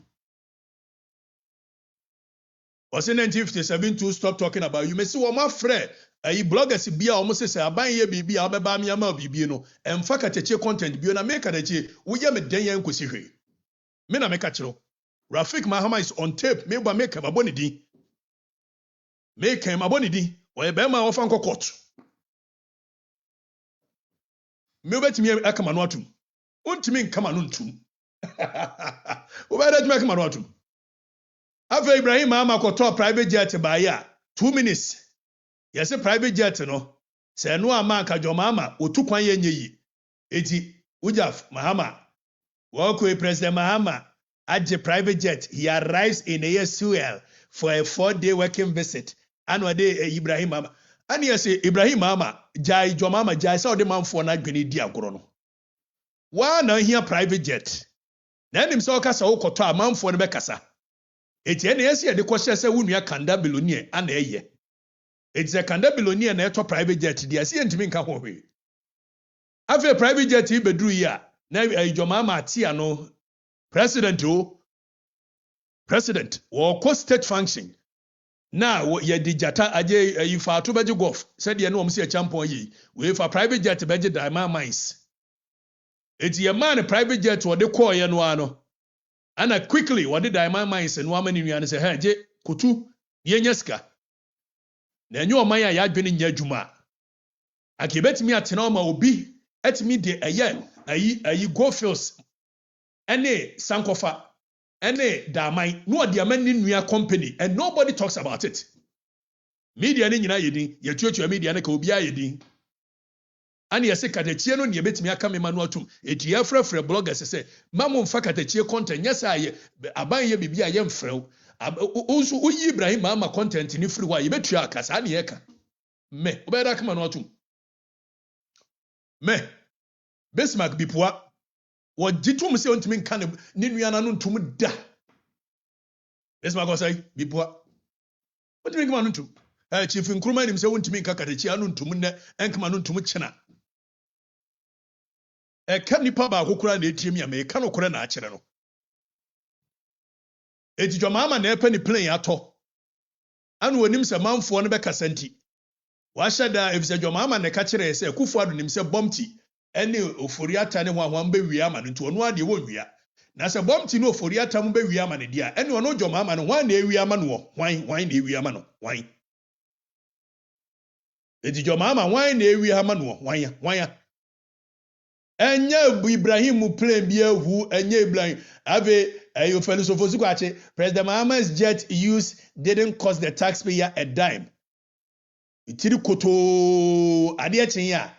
Was in 1957 to stop talking about you. Me say wo ma frɛ ayi bloggers bia almost say aban ye bibia obeba me ama bibie no emfa kateche content bio na me kateche wo ye me den ye nkosi hwe me na me ka kiro Rafik Mahama is on tape me ba me ka maboni din me ka maboni din wo ye be ma wo fa nko court me betimi akama no atum ontimi nkama no ntum wo ba da timi akama no atum afa Ibrahim Mahama ko top private jet ba ya 2 minutes. Yes, a private jet no. Say no amaka jo mama otu kwan ye nyeyi. Eti Ujaf Mahama. Wako President Mahama at the private jet. He arrives in ASUL for a 4-day working visit. Anwa day Ibrahim Mahama. And yes, Ibrahim Mahama jai jo mama jai sa de man for na dwene di agoro no. Wa na here private jet. Na nim so kasa wo koto amanfo ne bekasa. Eti ene yesi de kwose se wunua kanda billionaire ana eye. It's a kanda billionaire na eto private jet dia si entimi nka ho hwe. Afa private jet yi bedru yi a na ijoma ma atia no president or co-state function. Now ye di jata aje yi fa to beje golf said ye no om se champon yi we fa private jet beje diamond mines. It's ye man private jet wo de call ye no ano. Ana quickly what did diamond mines and woman in you say hey je kutu ye nyeska. Na enyo man ya adwene nya adwuma akibetimi atena ma obi etimi de ayi go fields ene sankofa ene damai no odi amani nua company and nobody talks about it. Media ni nyina yedin yetuatua media na ka obi ayedin ani yese katachie no ne betimi aka me manu atum etia frɛfrɛ bloggers sɛ mamu mfa katachie content nyesa aye aban ye bibia ye mfrɛw Usu uyi Ibrahim Mahama content ni free wa yebetua akasa na yeka me obeda kama no atum me Bismarck bipua wo gitum se ontimi nka ne nuana no ntum da Bismarck go say bipua ontimi kama no ntum chief Nkrumah nim se ontimi nka katachia no ntum ne enkama no ntum kyena ka nipa ba akokora na etiem ya me ka no kora na akyere no eti Mahama na epe ni plane ato anu onim se manfo no be kasanti wa hyada efise Mahama na ka kire se kufu adu nim se bomti ene ofori ata ne ho be wi ama no nto ono ade wo wia na se bom ti no ofori atam be wi ama ne dia ene ono dwo Mahama no wan na ewi ama no wan na ewi ama no wan edi dwo Mahama wan na ewi ama no wan ya enye Ibrahim plane bi ehu enye Ibrahim ave ayo felosofo kwache President Mahama's jet use didn't cost the taxpayer a dime itiri koto ade chen ya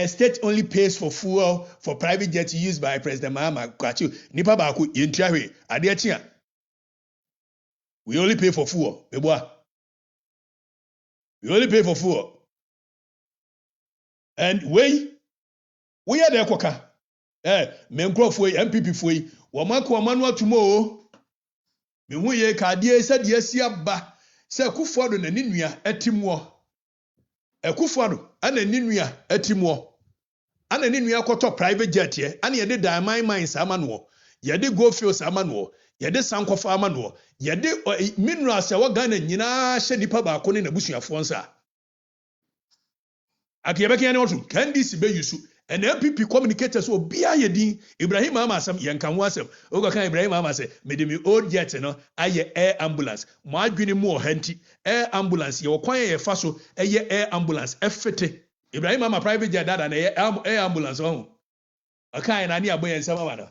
state only pays for fuel for private jet used by President Mahama kwache nipa ba ko yentua hwe ade chen we only pay for fuel meboa we only pay for fuel and we are there koka me nkrofo MPP foi wo maka wo manu atumo me hu ye ka de se de asia ba se Kufuado na ninua atimo Kufuado ana ninua atimo ana ninua koto private jet ye ana ye de diamond mines amano ye de gold fields amano ye de sankofa amano ye de minerals ya Ghana nyina hye nipa ba ko ne nabusuafo nsa akiyebe kiane otu candice be yusu and MPP communicators will be a din Ibrahim Mahama some yankan wasem oga Ibrahim Mahama say me de me old jet no aye air ambulance mo adwene mu ohenti air ambulance ye okwan ye fa so air ambulance efete Ibrahim Mahama private jet dada na air ambulance on akan na ni aboyen sama wada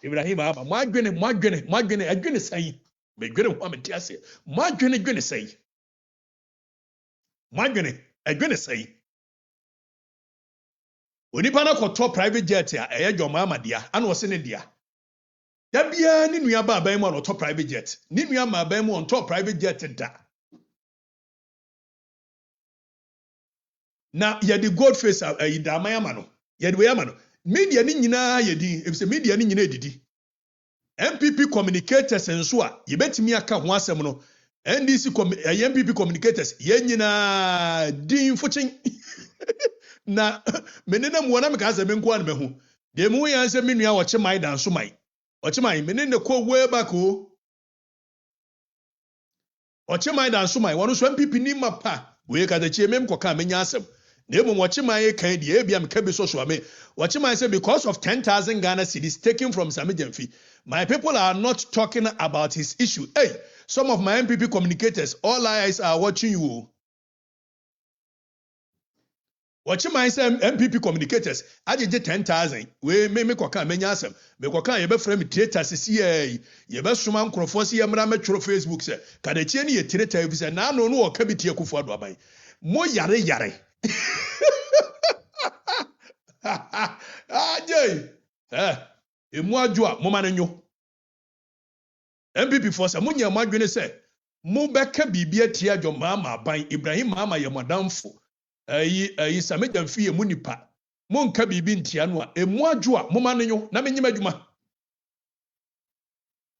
Ibrahim Mahama mo adwene sai me dwene ho me tiase mo adwene sai mo adwene sai onipa na koto private jet a dwo Mahama dia ana wose ne dia da bia ni nua ba ban mu on top private jet ni nua ma ban mu on top private jet da na ye the gold face da mayama no ye the wayama no media ni nyina ye di efise media ni nyina edidi MPP communicators enso a ye betimi aka ho asem no NDC MPP communicators ye nyina din fuchin na menene mu na meka asem nko an mehu de mu yan se menua wo chemai dan so mai o chemai menene ko way back o chemai dan so mai wono so MPP ni mapa we ka da chie mem ko ka menya asem na emu wo chemai kan de ebia meka bi so so ame wo chemai say because of 10,000 Ghana cedis taken from Samijamfi my people are not talking about his issue. Hey, some of my MPP communicators, all eyes are watching you. Watching my MPP communicators, I did 10,000. We may make a manyasem. Make a can you frame theaters, CA. You best suman crofosi amra metro Facebook, sir. Can a chenny a theater if it's no or cabity Kufuado by. Mo yare. Ah, Jay. Imwajua momanenyo MPP force amunya madwene se mo beka bibia tia dwo Mahama ban Ibrahim Mahama ye modamfo ayi Samijamfi ye munipa mo nka bibi ntia no a emu adwoa momanenyo na menyima adwuma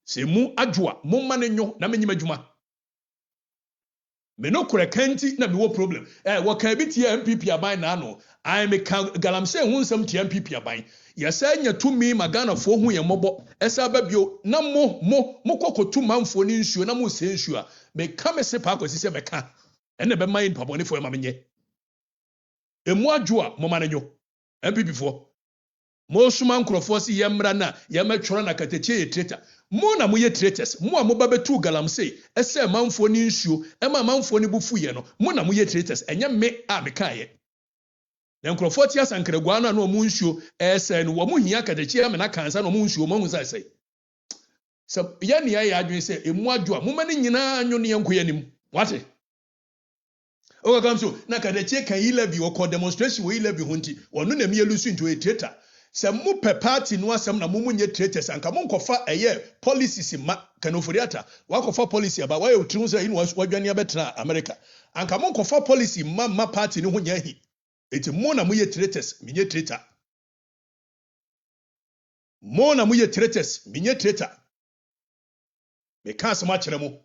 se mu adwoa momanenyo na menyima adwuma me no kure kanti na me wo problem wo ka bi tia MPP aban na no I me galamse hu nsam tia MPP aban yesa nya tumi magana fo hu ye mobo esa babio na mo kokotu manfo ni nsuo na mo se nsuo a me ka me se pa akwasi se me ka ene be mayin paboni fo ma menye emu adwoa mo manenyo MPP fo mo suma nkrofo si yemra na yemetworo na kateche ye traitor mo na mo ye traitors mo a mo ba betu galamse ese manfo ni nsuo ema manfo ni bufu ye no mo na mo ye traitors enye me a me ka ye na nkrofo ti asankragwa na no mo nsuo ese no wo mo hia kateche ya me na kansa no mo nsuo mo hu sai so ya ne ya adwen se emu adwoa mo mani nyina anyo ne yanko yanim wate o ga kamso na kateche kan yi levi wo ko demonstration wo yi levi hunti wonu na me yelusu into a traitor se mu pe party no asem na mu nye traitors anka mu nkofa eye policies ma kanoforiata wakofa policy aba wa yotru so yin wadwane abetra America anka mu nkofa policy ma party ni ho nya hi eti mu na mu ye traitors minye traitor mu na mu ye traitors minye traitor me kan so ma kire mu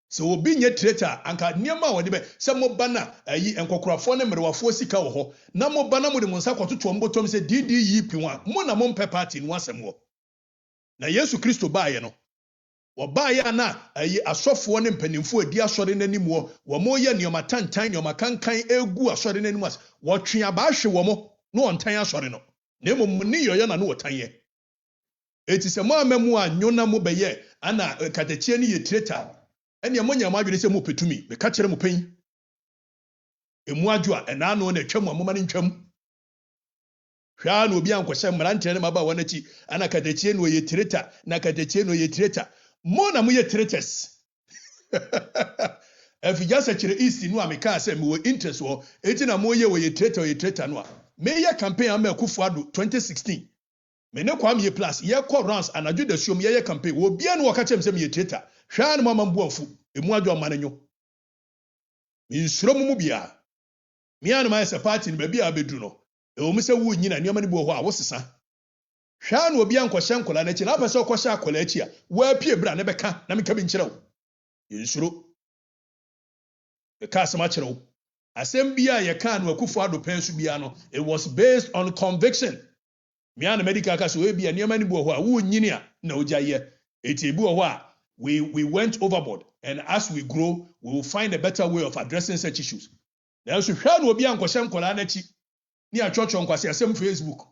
se obi nye traitor anka niema wode be se mo bana ayi enkokorafo ne merewafo sika wo ho na mo bana mo de mo nsa kwototo mbotom se DDE pinwa mo na mo mpe party no asem wo na Yesu Kristo baaye no wo baaye na ayi asofo ne mpanimfo adi asore nanim wo mo ye nioma tantan nioma kankan egu asore nanim as wo twe aba hwe wo mo no ontan asore no na emom ni yoyo na no wotan ye Eti se mo amemu anyona mo beye ana Okatakyie ni ye traitor. Ene mo nya madwene se mo petumi. Me ka kire mo pen. Emu adwo a ena no na twam amoma ne ntwam. Hwa na obi ankwose mrantere ne maba wonachi ana Okatakyie no ye traitor na Okatakyie no ye traitor. Mo na mo ye traitors. If you just say east no ameka say me wo interest wo eti na mo ye traitor no a. Me ye campaign am Akufo-Addo 2016. Me ne kwam ye plus ye call rounds anadwo da suom ye campaign wo bia no waka chem say me ye traitor. Hwa na mama mbu afu emu adwo manenyo. Me nsuro mu bia. Me anu ma se party ne ba bia abedu no. E wo me se wo nyina niam ne bu ho a wo sesa. Hwa na obi ankwhye nkola na chi na apese okwhye akola achi a wo apie bra ne beka na me ka bi nkyerɛ wo. Nsuro. E ka asema kyerɛ wo. Asem bia ye ka no Akufo-Addo pensu bia no it was based on conviction. Me and medical case we bia niam ne bu ho a wo nyini a na ogya ye. Eti bu ho a we went overboard and as we grow we will find a better way of addressing such issues. Na so hwa na obi ankwhye nkola na chi ni atwotwo nkwase asem Facebook.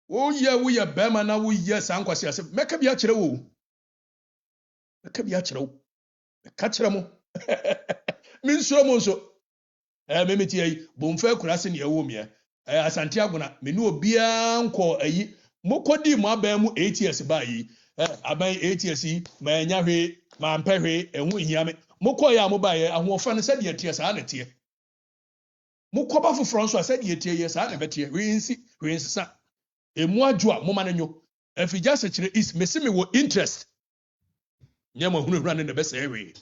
Wo ye bema na wo ye san kwase asem meka bia kyerɛ wo. Meka bia kyerɛ wo. Meka kyerɛ mo. Min suro mo nso. Me meti yi bomfa kurase ne ewo mia. Asante agona me ne obia nko ayi mokodi mo aban mu 8 years ba yi. Aban 8 years yi ma nya hwe ma mpa hwe ehu hia me. Mokoya ya mo ba ye ahofa ne sɛ de tie saa na tie. Mokoba foforo nso sɛ de tie ye saa na betie. We insisa. Emu adwo a moma nanyo. Afija se kyerɛ is mesi me wo interest. Nya ma hunu hura ne be sɛ hwe.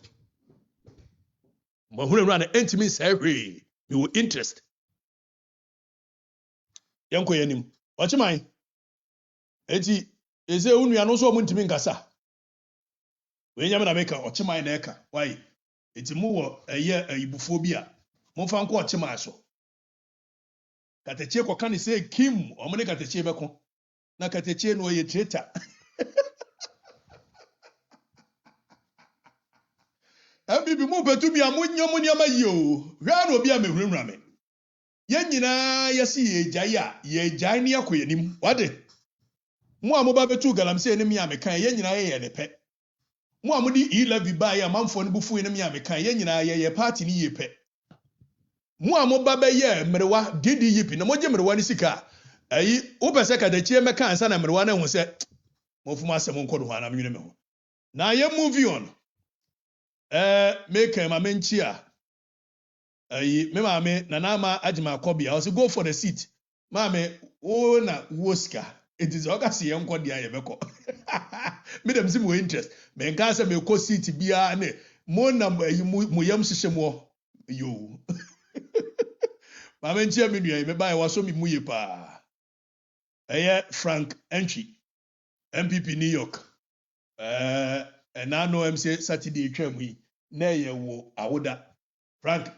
Ma hunu hura ne entimi sɛ hwe. Me wo interest. Yanko yanim. Wachiman. Eti eze unua no so mo ntimi nkasa. We nya me na meka ochiman na eka. Why? Eti mu wo eye ayibufo bi a. Mo fa nko ochiman so. Okatakyie koka ne sɛ Kim ɔmo ne Okatakyie bɛko na Okatakyie no ye traitor. Bibi mu betumi amunyo niama yi o. Hwa na obi a mehurumra me. Ye nyina yesi ye gyae a ye gyae ne akoyanim. Wade. Mo amoba betu galamse ne me amekan ye nyina ye ne pɛ. Mo amodi E11 ba ye amanfo ne bufu ne me amekan ye nyina ye party ne ye pɛ. Mo amoba be ye mrewa didi yipi na moje mrewa ni sika. Ayi wo pese Okatakyie meka ansa na mrewa na hu se mo fuma asem nkodo ho ana menwene me ho. Na ye move on. Make my menchi a me mame na na ma agima akobia o say go for the seat mame wo na woska it is okasi ye nkodi a ye beko me dem sim we interest me nka say me ko seat bia ne mo na mo yam hihye mo yo mame nchi me nua me ba ye waso me muye pa Frank Entry MPP New York and now no MC Saturday twam yi na ye wo awoda Frank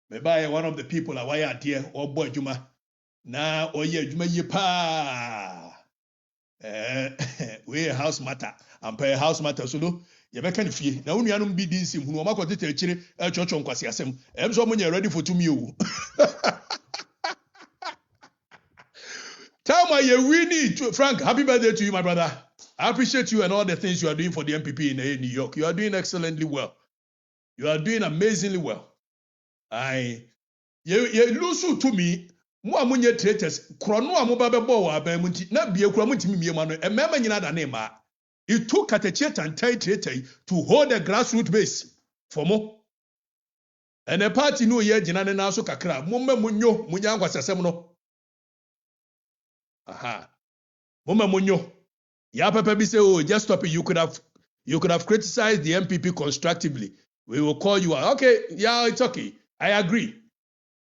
me buy one of the people a wire there or boy juma na oye juma ye pa we house matter and pay house matter so no ye be kan fie na unu anum bi din sim hunu o makọ tete akire chọchọ nkwase asem em so mo nya ready for to me o Tell my we need Frank, happy birthday to you, my brother. I appreciate you and all the things you are doing for the MPP in New York. You are doing excellently well. You are doing amazingly well. You lose to me. Mo amunye traitors. Krono amoba bebo wa abamunti. Na bie kura muntimi mie mano. E mema nyina da na ma. It took Okatakyie and traitor to hold a grassroots base for mo. And a party no ye jina ne na so kakra. Mo mma munyo munya nkwasasem no. Aha. Mama Munyo. Ya papa bi say, oh, just stop it. You could have criticized the MPP constructively. We will call you out. Okay, yeah, it's okay. I agree.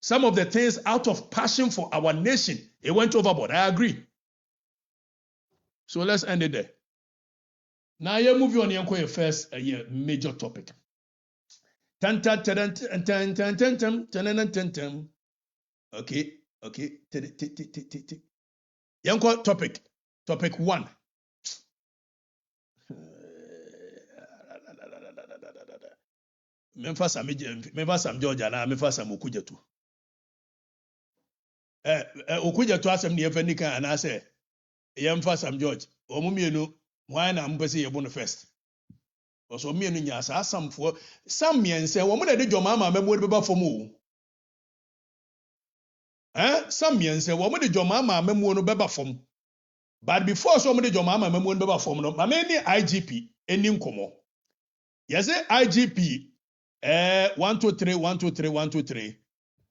Some of the things out of passion for our nation, it went overboard. I agree. So let's end it there. Now you're moving on your first major topic. Okay. Yanko topic 1. Memfa sam Georgia na memfa sam Okudzetu. Okudzetu asem ne yefa nika ana se yɛmfa Sam George ɔmo mmienu why na mpɛ sɛ yɛbɔ no first ɔsɔ mmienu nya saa samfoɔ sam mmiɛnsa wɔn na de dwɔma ama mɛmo de bɛba fam o sam mmiɛnsa wɔn de dwɔma ama mɛmo no bɛba fam but before so wɔn de dwɔma ama mɛmo no bɛba fam no maame ne IGP ani nkɔmɔ yɛsɛ IGP 123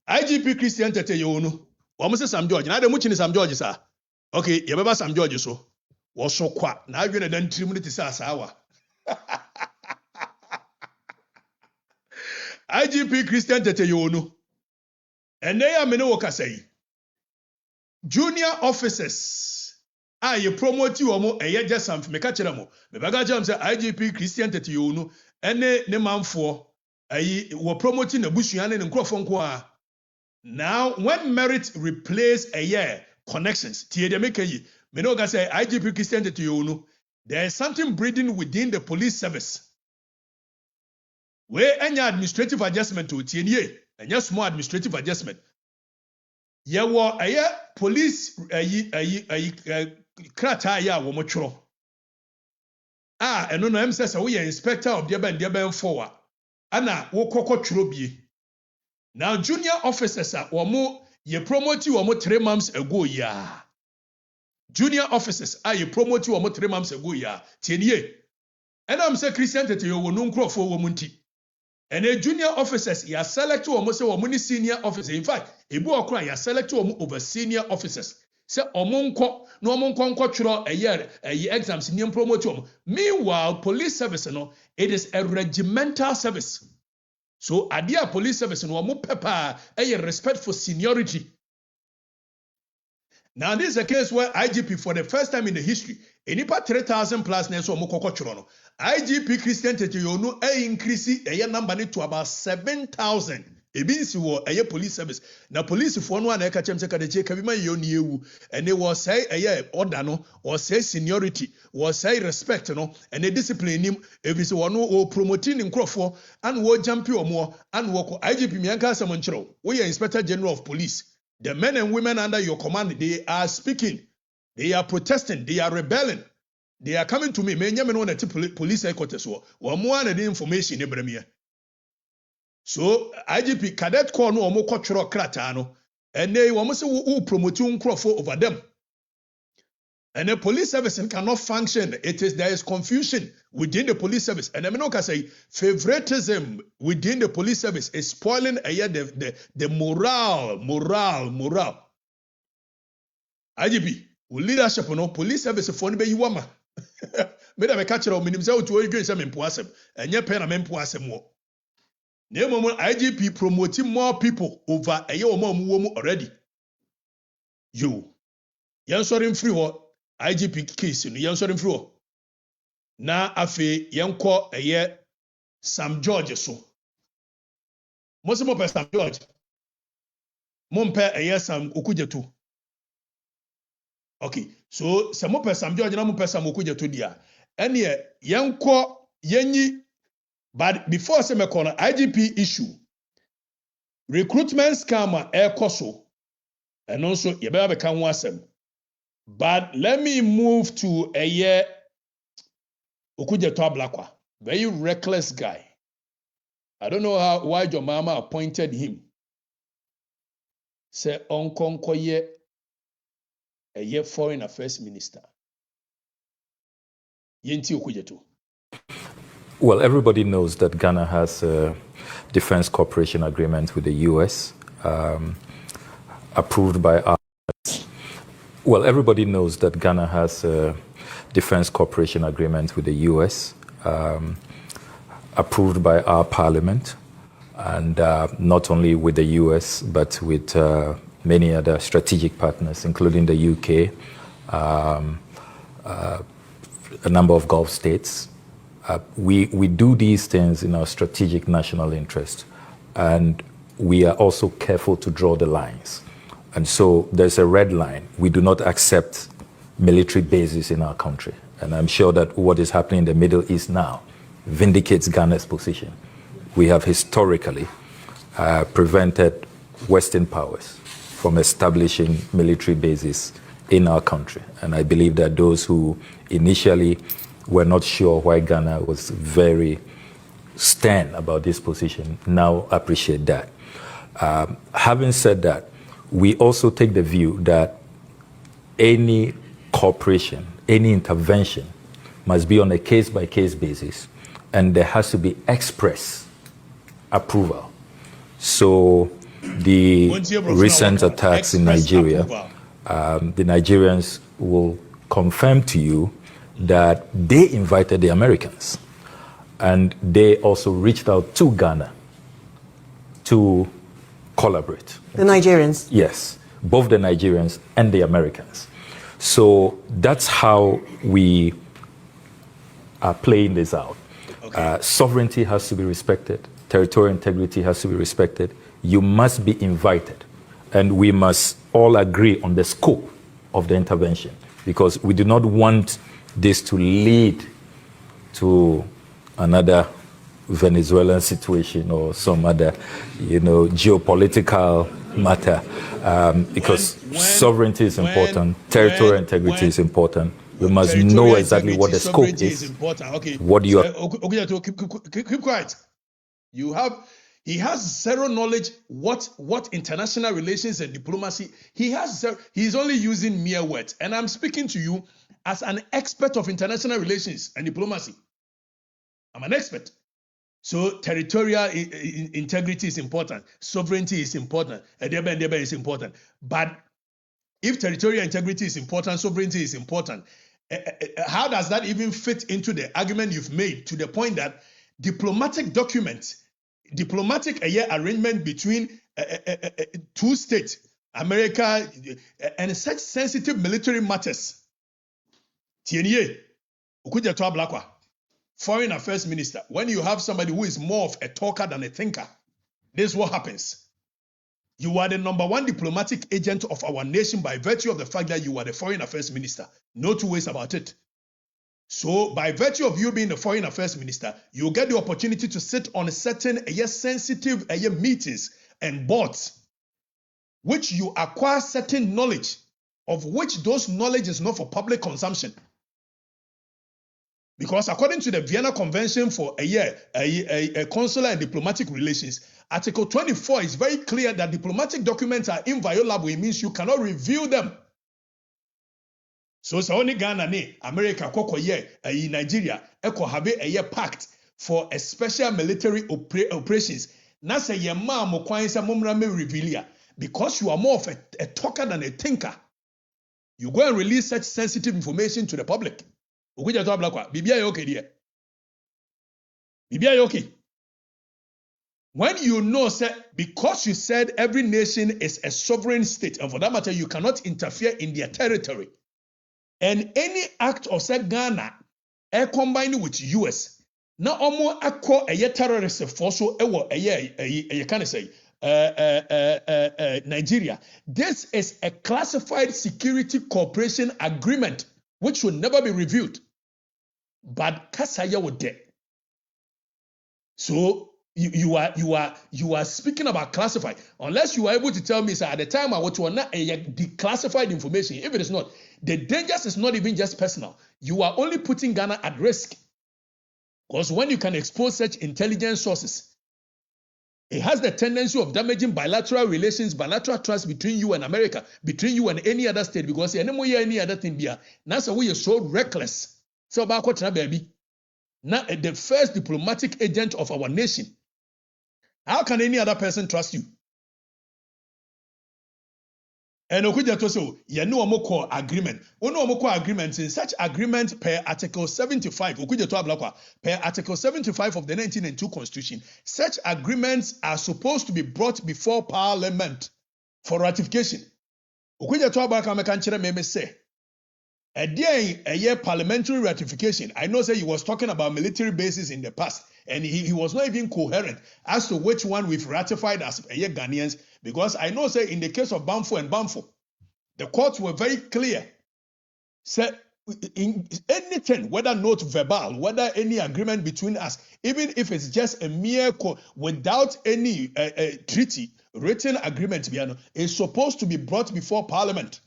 IGP Christian Tete yɛ no wɔn sɛ Sam George na de mu kyini Sam George sa okay yɛbɛba Sam George so wɔso kwa na adwene dan tirim ne te sɛ asaawa IGP Christian Tete yɛ no ɛnɛ yɛ amene wɔ kasa yi junior officers a yɛ promote wɔn ɛyɛ gye sam meka kyerɛ mo mebɛka kyerɛ mo sɛ IGP Christian Tete yɛ no ɛne ne manfoɔ ayi wɔ promote na busua ne nkurɔfoɔ nko a now when merit replace ɛyɛ connections tie deɛ meka yi me no ka sɛ IGP Christian Tete yɛ no there is something breeding within the police service we any administrative adjustment to tie nie ɛnyɛ small administrative adjustment yɛwɔ ɛyɛ police ayi krataa yɛ a wɔn twerɛ a ɛno na ɛm sɛ sɛ woyɛ inspector of deɛ bɛn forward ana wokɔkɔ twerɛ bie now junior officers a wɔn yɛ promote wɔn 3 months ago ya junior officers a yɛ promote wɔn 3 months ago ya tie nie ɛnam sɛ Christian Tete yɛ wɔ no nkurɔfoɔ wɔ mu nti and the junior officers, you select almost say or senior officers. In fact, a boy cry, you select over senior officers. Say omonko, no omonko churo a year exams in promote. Meanwhile, police service, it is a regimental service. So, adia police service no mo pepper a respect for seniority. Now, this is a case where IGP, for the first time in the history, enipa 3,000 plus neso mo koko churo. IGP Christian Tete no increase a number to about 7,000. Ebinsi wo a police service. Na police for no na ka chem se ka de che ka bi ma ye oniewu. And they was say a order no or say seniority or say respect no and a discipline him ebisi wo no o promoting nkrofo and wo jampi omo and wo IGP mi anka asem nkyerɛw. We are Inspector General of Police. The men and women under your command, they are speaking, they are protesting, they are rebelling. They are coming to me. Me nyame no na police headquarters wo. Wo mo ana the information ebremie. So IGP cadet corps no omo kwotworo krata no. Ene wo mo se wo promote nkrofo over them. And the police service cannot function. There is confusion within the police service. And I mean, okay, say favoritism within the police service is spoiling the morale. IGP, leadership no police service for be you ama. Me da me catch you minim say otu oyi say me mpo asem. Enye pe na me mpo asem wo. Na emo IGP promoting more people over eye o ma mu already. You. Yan sorry free ho IGP case no yan sorry free ho. Na afi yan kɔ eye Sam George so. Mo se mo pe Sam George. Mo mpe eye Sam Okudzeto. Okay, so se mo pe Sam George na mo pe Sam Okudzeto dia. Ene yan kɔ yanyi but before se me kɔ no IGP issue. Recruitment scam ekoso. And also ye be kan ho asem. But let me move to a year Okudzeto Ablakwa. Very reckless guy. I don't know why your mama appointed him. Say Onkonkoye a year foreign affairs minister. Yenti Okudzeto. Well, everybody knows that Ghana has a defense cooperation agreement with the US, approved by our... Well, everybody knows that Ghana has a defense cooperation agreement with the US, approved by our parliament, and not only with the US, but with many other strategic partners, including the UK, a number of Gulf states. We do these things in our strategic national interest, and we are also careful to draw the lines. And so there's a red line. We do not accept military bases in our country. And I'm sure that what is happening in the Middle East now vindicates Ghana's position. We have historically prevented Western powers from establishing military bases in our country. And I believe that those who initially were not sure why Ghana was very stern about this position now appreciate that. Having said that, we also take the view that any cooperation, any intervention must be on a case-by-case basis, and there has to be express approval. So the recent attacks in Nigeria, the Nigerians will confirm to you that they invited the Americans, and they also reached out to Ghana to collaborate. The Nigerians? Yes, both the Nigerians and the Americans. So that's how we are playing this out. Okay. Sovereignty has to be respected. Territorial integrity has to be respected. You must be invited. And we must all agree on the scope of the intervention, because we do not want this to lead to another Venezuelan situation or some other, geopolitical matter, because sovereignty is important, territorial integrity is important. We must know exactly what the scope is. Okay. What do you? Keep quiet. He has zero knowledge what international relations and diplomacy. He's only using mere words, and I'm speaking to you as an expert of international relations and diplomacy. I'm an expert. So territorial integrity is important. Sovereignty is important. Edeba is important. But if territorial integrity is important, sovereignty is important, how does that even fit into the argument you've made to the point that diplomatic arrangement between two states, America, and such sensitive military matters? Tienye, ukuja to Ablakwa. Foreign Affairs Minister, when you have somebody who is more of a talker than a thinker, this is what happens. You are the #1 diplomatic agent of our nation by virtue of the fact that you are the Foreign Affairs Minister. No two ways about it. So by virtue of you being the Foreign Affairs Minister, you get the opportunity to sit on certain sensitive meetings and boards, which you acquire certain knowledge, of which those knowledge is not for public consumption. Because according to the Vienna Convention for consular and diplomatic relations, Article 24 is very clear that diplomatic documents are inviolable. It means you cannot reveal them. So only Ghana, America, Nigeria, have a pact for a special military operations. Because you are more of a talker than a thinker, you go and release such sensitive information to the public. When you know, because you said every nation is a sovereign state, and for that matter, you cannot interfere in their territory, and any act of Ghana combined with US, now almost a terrorist force, so can say Nigeria. This is a classified security cooperation agreement which should never be reviewed. But Kasaya would there. So you are speaking about classified. Unless you are able to tell me, sir, at the time I want to not declassified information. If it is not, the dangers is not even just personal. You are only putting Ghana at risk. Because when you can expose such intelligence sources, it has the tendency of damaging bilateral relations, bilateral trust between you and America, between you and any other state, because any other thing be that's why we are so reckless. So baby, now the first diplomatic agent of our nation. How can any other person trust you? And okuja to so you know core agreement. Core agreements in such agreement per Article 75. Okuja to ablakwa per Article 75 of the 1902 Constitution. Such agreements are supposed to be brought before Parliament for ratification. Okuja to ablakwa me kan kire me say. A year parliamentary ratification. I know say he was talking about military bases in the past, and he was not even coherent as to which one we've ratified as a year Ghanaians, because I know say in the case of Bamfo, the courts were very clear. Say in anything, whether not verbal, whether any agreement between us, even if it's just a mere without any treaty, written agreement, is supposed to be brought before Parliament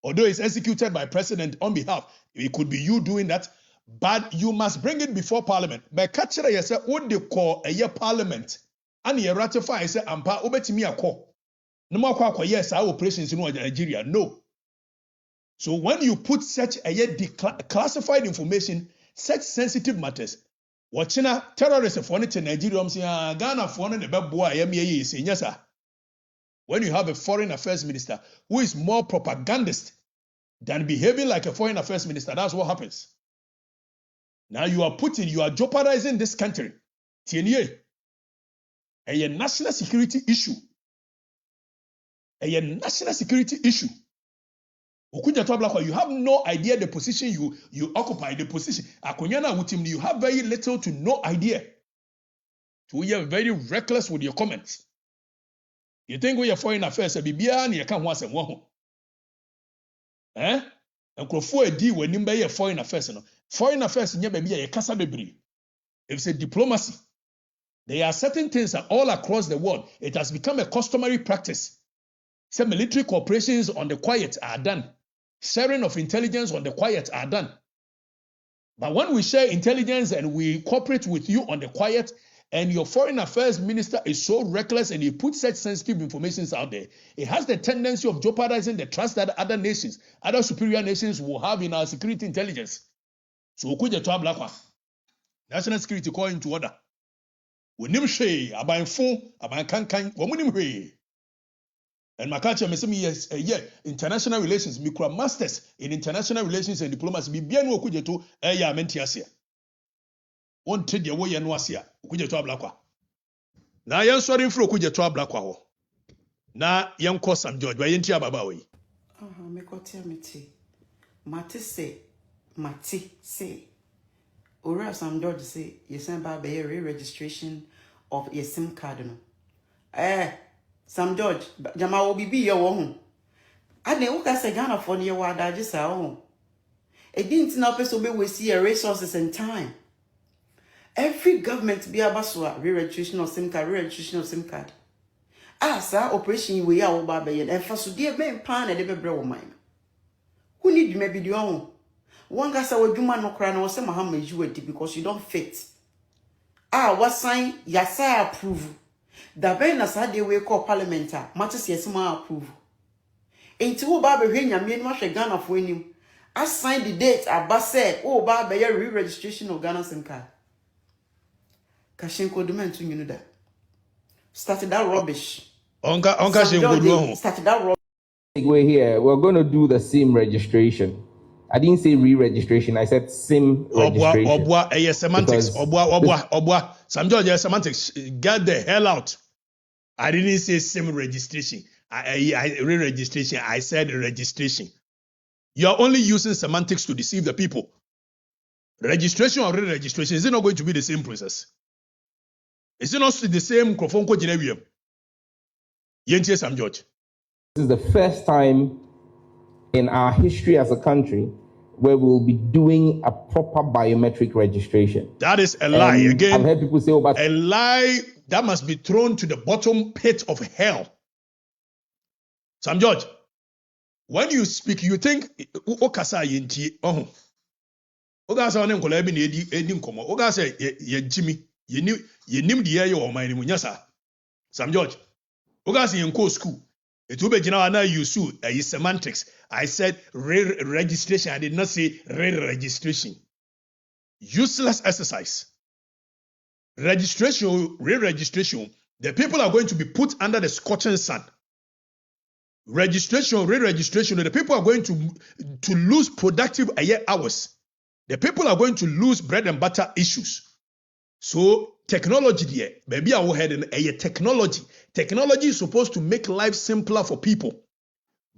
Although it's executed by president on behalf, it could be you doing that, but you must bring it before parliament. But catch it, you say, what they call a year parliament, and you ratify, say, ampa, obetimi ako. No more kwa yes, our operations in Nigeria. No. So when you put such a year classified information, such sensitive matters, watching a terrorist for it in Nigeria, Ghana for the bad when you have a foreign affairs minister who is more propagandist than behaving like a foreign affairs minister, that's what happens. Now you are jeopardizing this country. A national security issue. A national security issue. You have no idea the position you occupy, the position. You have very little to no idea. So you are very reckless with your comments. You think we are foreign affairs, and you can't want some. And Crofo edi when you be foreign affairs. Foreign affairs, you be a casa bebri. If it's a diplomacy, there are certain things that all across the world, it has become a customary practice. Some military cooperations on the quiet are done. Sharing of intelligence on the quiet are done. But when we share intelligence and we cooperate with you on the quiet, and your foreign affairs minister is so reckless and he puts such sensitive information out there, it has the tendency of jeopardizing the trust that other nations, other superior nations will have in our security intelligence. So, national security call into order. We nim she, aban fo, aban kankan, womunim we. And Makacha mesemi yes, international relations, micro masters in international relations and diplomacy. Bibian wo kujeto ya mentiasia. One trade your way and wasia, kujeto ablakwa. Na yan sorry fro kujeto ablakwa ho. Na yan ko Sam George, ba yenti ababa we. Me kotia meti. Mati say. Ora Sam George say, you send ba be re-registration of your SIM card no. Sam George, Jama will be your own. I didn't work as a Ghana for near what I just saw. It didn't know we will see resources and time. Every government be a basua, re-registration of SIM card, sir, operation we are barbarian, and for so dear man pan and ever blow mine. Who need maybe the own? One gas our Juma no cry or some Mahama you because you don't fit. What sign, Yasa approve. The Benas had we call parliamentar, matters yes, ma approve. Ain't two Baba Henya made much a gun of winning. I signed the date, Abba said, oh, Baba, your re registration of Ghana SIM card. Kashenko demand to you know that. Started that rubbish. Started that rubbish. We're here. We're going to do the SIM registration. I didn't say re-registration. I said SIM registration. Semantics. Obwa. Sam George, semantics. Get the hell out. I didn't say SIM registration. Re-registration. I said registration. You're only using semantics to deceive the people. Registration or re-registration, is it not going to be the same process? Is it not the same microphone code generium? Yentie Sam George. This is the first time in our history as a country where we'll be doing a proper biometric registration. That is a lie. Again, I've heard people say, oh, but a lie that must be thrown to the bottom pit of hell. Sam George, when you speak, you think, Okasa yenti, Ogasa onem kola ebi na edi nkomo. Ogasa ye Jimmy, ye nim the air your mind munyasa. Sam George, Ogasa ye nko school. It will be general now you sue semantics. I said registration. I did not say re-registration. Useless exercise. Registration, re-registration. The people are going to be put under the scorching sun. Registration, re-registration. The people are going to lose productive hours. The people are going to lose bread and butter issues. So technology there, maybe I will head in a technology. Technology is supposed to make life simpler for people.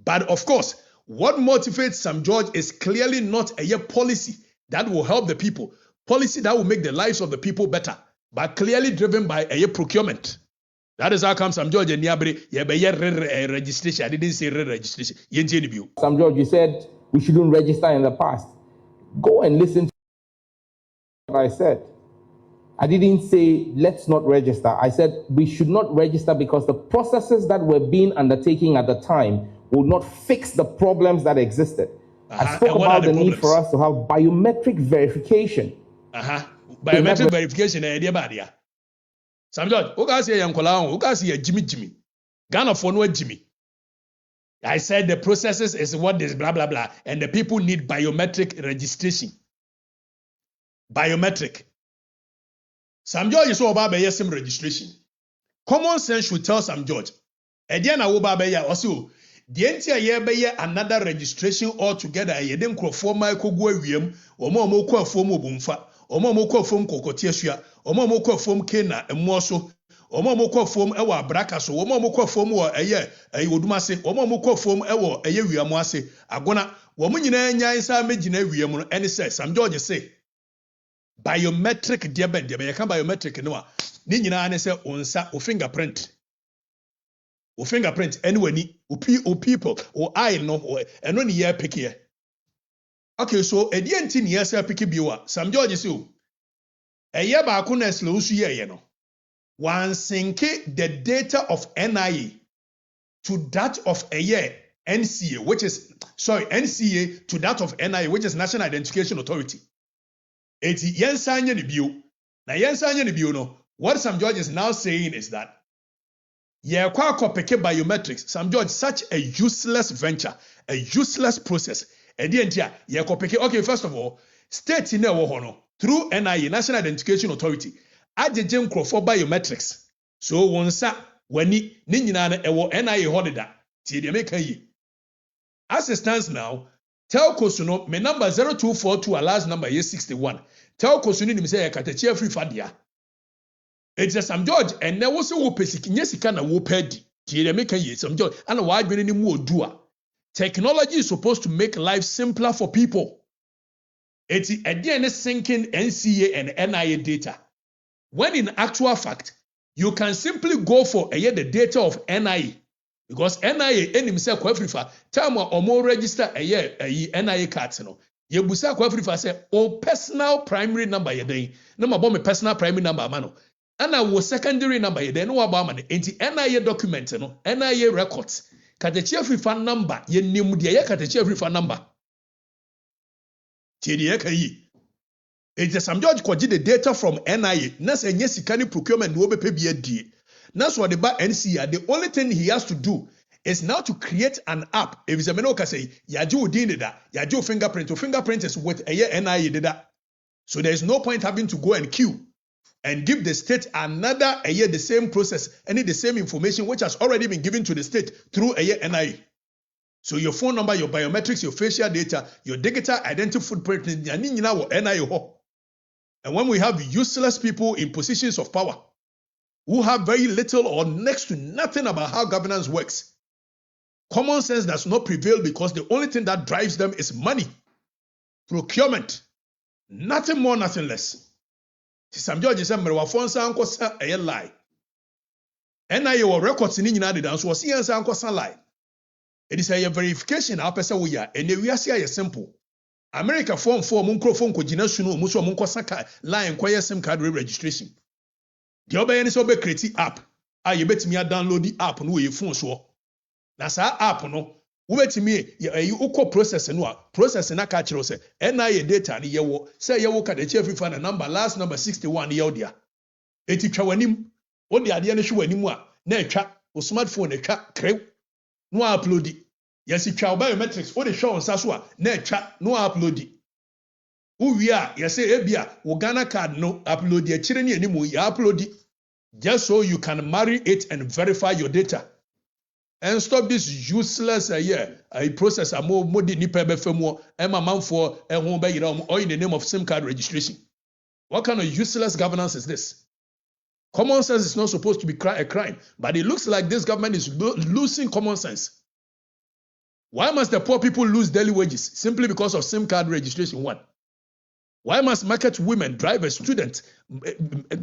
But of course, what motivates Sam George is clearly not a policy that will help the people. Policy that will make the lives of the people better, but clearly driven by a procurement. That is how come Sam George and Niabre registration. I didn't say registration. Sam George, you said we shouldn't register in the past. Go and listen to what I said. I didn't say let's not register. I said we should not register because the processes that were being undertaken at the time will not fix the problems that existed. I spoke And what are about the need problems? for us to have biometric verification. Biometric verification, dear Badia. Some George, who can say Yankola, who can say Jimmy. Ghana for no Jimmy. I said the processes is what is blah blah blah, and the people need biometric registration. Biometric. Some George is all about SIM registration. Common sense should tell some George. Ediana Wobabeya also. The entire year be another registration altogether. Yeden crofoma kogwe wiem, omo mo kwa fomu bumfa, omo mo kwa fomu kokotiesua, omo mo kwa fomu kena emoso, omo mo kwa fomu ewa braka so, omo mo kwa fomu wa odumase, omo mo kwa fomu ewa wiamu ase. Agona, womu nyina nya isa mejina wiamu no ene say Sam George say biometric diaben diaben yaka biometric no a ni nyina ane say onsa o fingerprint. O fingerprint anyway o people o eye no eno ni ye pick here. Okay, so e die nti ni ye say pick biwa Sam George say o eye ba ko na slow su ye no one sync the data of NIA to that of a year NCA NCA to that of NIA, which is National Identification Authority. Eti yensanye ni bio na yensanye ni bio no what Sam George is now saying is that yeah, biometrics. Sam George, such a useless venture, a useless process. Okay, first of all, state in the through NIA, National Identification Authority, ajejem for biometrics. So once when ni nyina ewo NIA holiday, tie de make yi. As it stands now, telco no me number 0242 allows number is 61. Telco so ni say Okatakyie Afrifa dia. It's a Sam George, and there was a whoopesika na whoopedi. Sam George, and why be any more doer? Technology is supposed to make life simpler for people. It's again sinking NCA and NIA data. When in actual fact, you can simply go for the data of NIA. Because NIA and himself Afrifa, time or more register NIA cards. You busa Afrifa say, oh, personal primary number ye day. No more personal primary number, mano. And our secondary number, you know about money. And the NIA document, NIA records. Okatakyie Afrifa number, ye nimu dia Okatakyie Afrifa number. Tiye kayi. It's Sam George kwaji the data from NIA. Nas enye sikani procurement no be pay die. Nas what the ba NCA. The only thing he has to do is now to create an app. If it's a menoka say, yaju udini da, yaju fingerprint. Fingerprint is with a NIA dida. So there is no point having to go and queue and give the state another the same process, the same information which has already been given to the state through NIA. So your phone number, your biometrics, your facial data, your digital identity footprint, NIA. And when we have useless people in positions of power who have very little or next to nothing about how governance works, common sense does not prevail because the only thing that drives them is money, procurement, nothing more, nothing less. Sam George said, "Mrewafonsa ankosa a lie." NIA or records in United Dance was here ankosa lie. It is a verification. Our person we are, and we are say simple. America form microphone ko jina sunu muso munkosa line kwaya SIM card registration. The other is obe create app. You bet me download the app no your phone so. Na sa app no. Ubetimi you process no process na ka kire say NIA data ni yewo say yewo Okatakyie Afrifa na number last number 61 yewo dia etitwa wanim wo de ade ne hwe wanim a na etwa o smartphone etwa krew no upload yes etwa biometrics wo de hwe on sa so a na etwa no upload wo wi a yes ebia wo Ghana card no upload e kire ne animu ya upload just so you can marry it and verify your data. And stop this useless process more di nipa befemo manfo ehun be yira all in the name of SIM card registration. What kind of useless governance is this? Common sense is not supposed to be a crime, but it looks like this government is losing common sense. Why must the poor people lose daily wages simply because of SIM card registration? One. Why must market women, drivers, students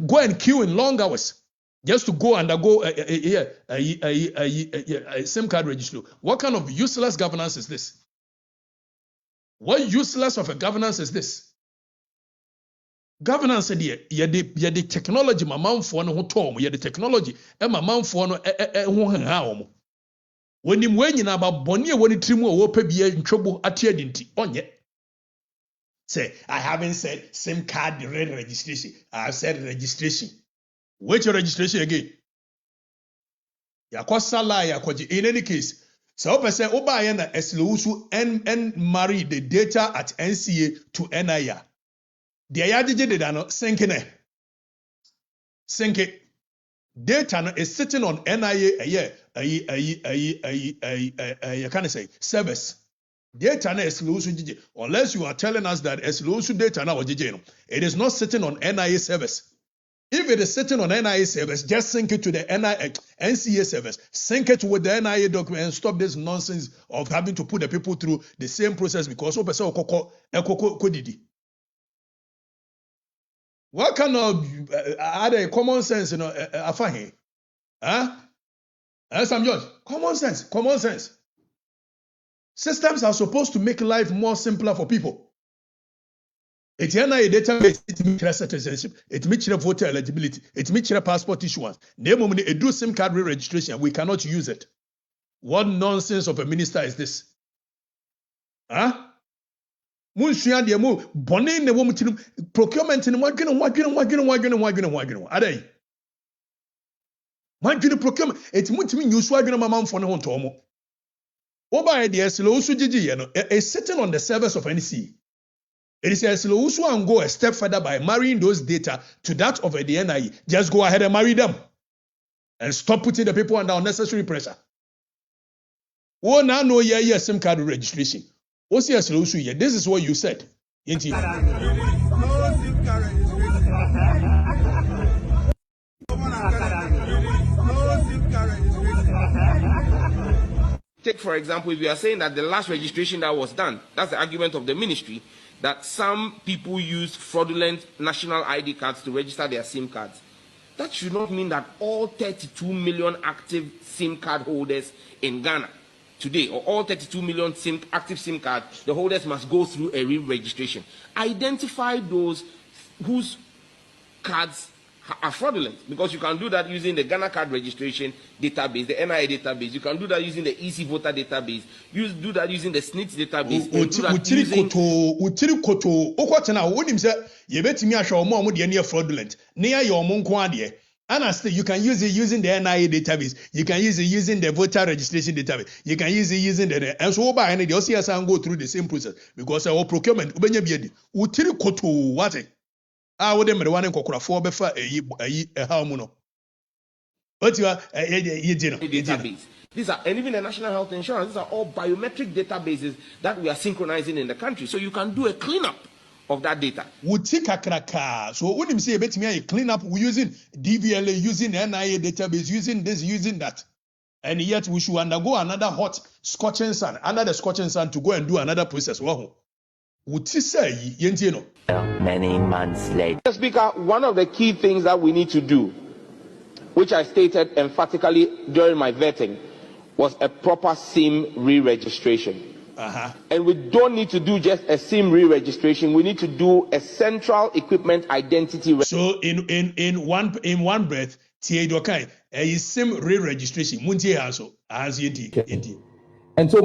go and queue in long hours just to go undergo a SIM card registry? What kind of useless governance is this? What useless of a governance is this? Governance said, yeah, the technology, my mom for no tom, yeah, the technology, and my mom for no home. When him when you about Bonnie, when it trim or open be in trouble at the dinty on yet. Say, I haven't said SIM card registration. I said registration. Wait your registration again. In any case, so person Obayana Eslusu and marry the data at NCA to NIA. The Ayadije did not sink it. Data is sitting on NIA you can't say service. Data is Eslusu unless you are telling us that Eslusu data now it is not sitting on NIA service. If it is sitting on NIA service, just sync it to the NCA service. Sync it with the NIA document and stop this nonsense of having to put the people through the same process because what kind of other common sense, Afahi? Huh? Sam George, common sense. Systems are supposed to make life more simpler for people. It's NIA database, it meets citizenship, it meets voter eligibility, it meets passport issuance. Name moment it do SIM card re-registration, we cannot use it. What nonsense of a minister is this? Huh? Munshia de mo bonne ne wo mutinum procurement in wagene adai. Wagene procurement it mutimi use wagene mama for ne ho ntomo. Oba de eslo so gigi no is sitting on the service of NC. It says also and go a step further by marrying those data to that of the NIE. Just go ahead and marry them. And stop putting the people under unnecessary pressure. Oh, now no SIM card registration. What's your solution here? This is what you said. Take, for example, if you are saying that the last registration that was done, that's the argument of the ministry, that some people used fraudulent national ID cards to register their SIM cards. That should not mean that all 32 million active SIM card holders in Ghana today, or all 32 million active SIM cards, the holders must go through a re-registration. Identify those whose cards are fraudulent, because you can do that using the Ghana card registration database, the NIA database. You can do that using the EC voter database. You do that using the SNIT database. Utiri koto okwatena wonim se yebetimi ahwe omo de ne fraudulent ne ya omo nko ade. And still, you can use it using the NIA database. You can use it using the voter registration database. You can use it using the and so by any the OCS and go through the same process because our procurement ubenya biedi utiri koto what would them the one in Kokura for befa how muno. But you are database. These are, and even the national health insurance, these are all biometric databases that we are synchronizing in the country. So you can do a cleanup of that data. So when you say bet me a cleanup, we're using DVLA, using NIA database, using this, using that. And yet we should undergo another hot scorching sun, another scorching sun to go and do another process. Many months later. Mr. Speaker, one of the key things that we need to do, which I stated emphatically during my vetting, was a proper SIM re-registration. And we don't need to do just a SIM re-registration. We need to do a central equipment identity. So in one breath, a SIM re-registration. And so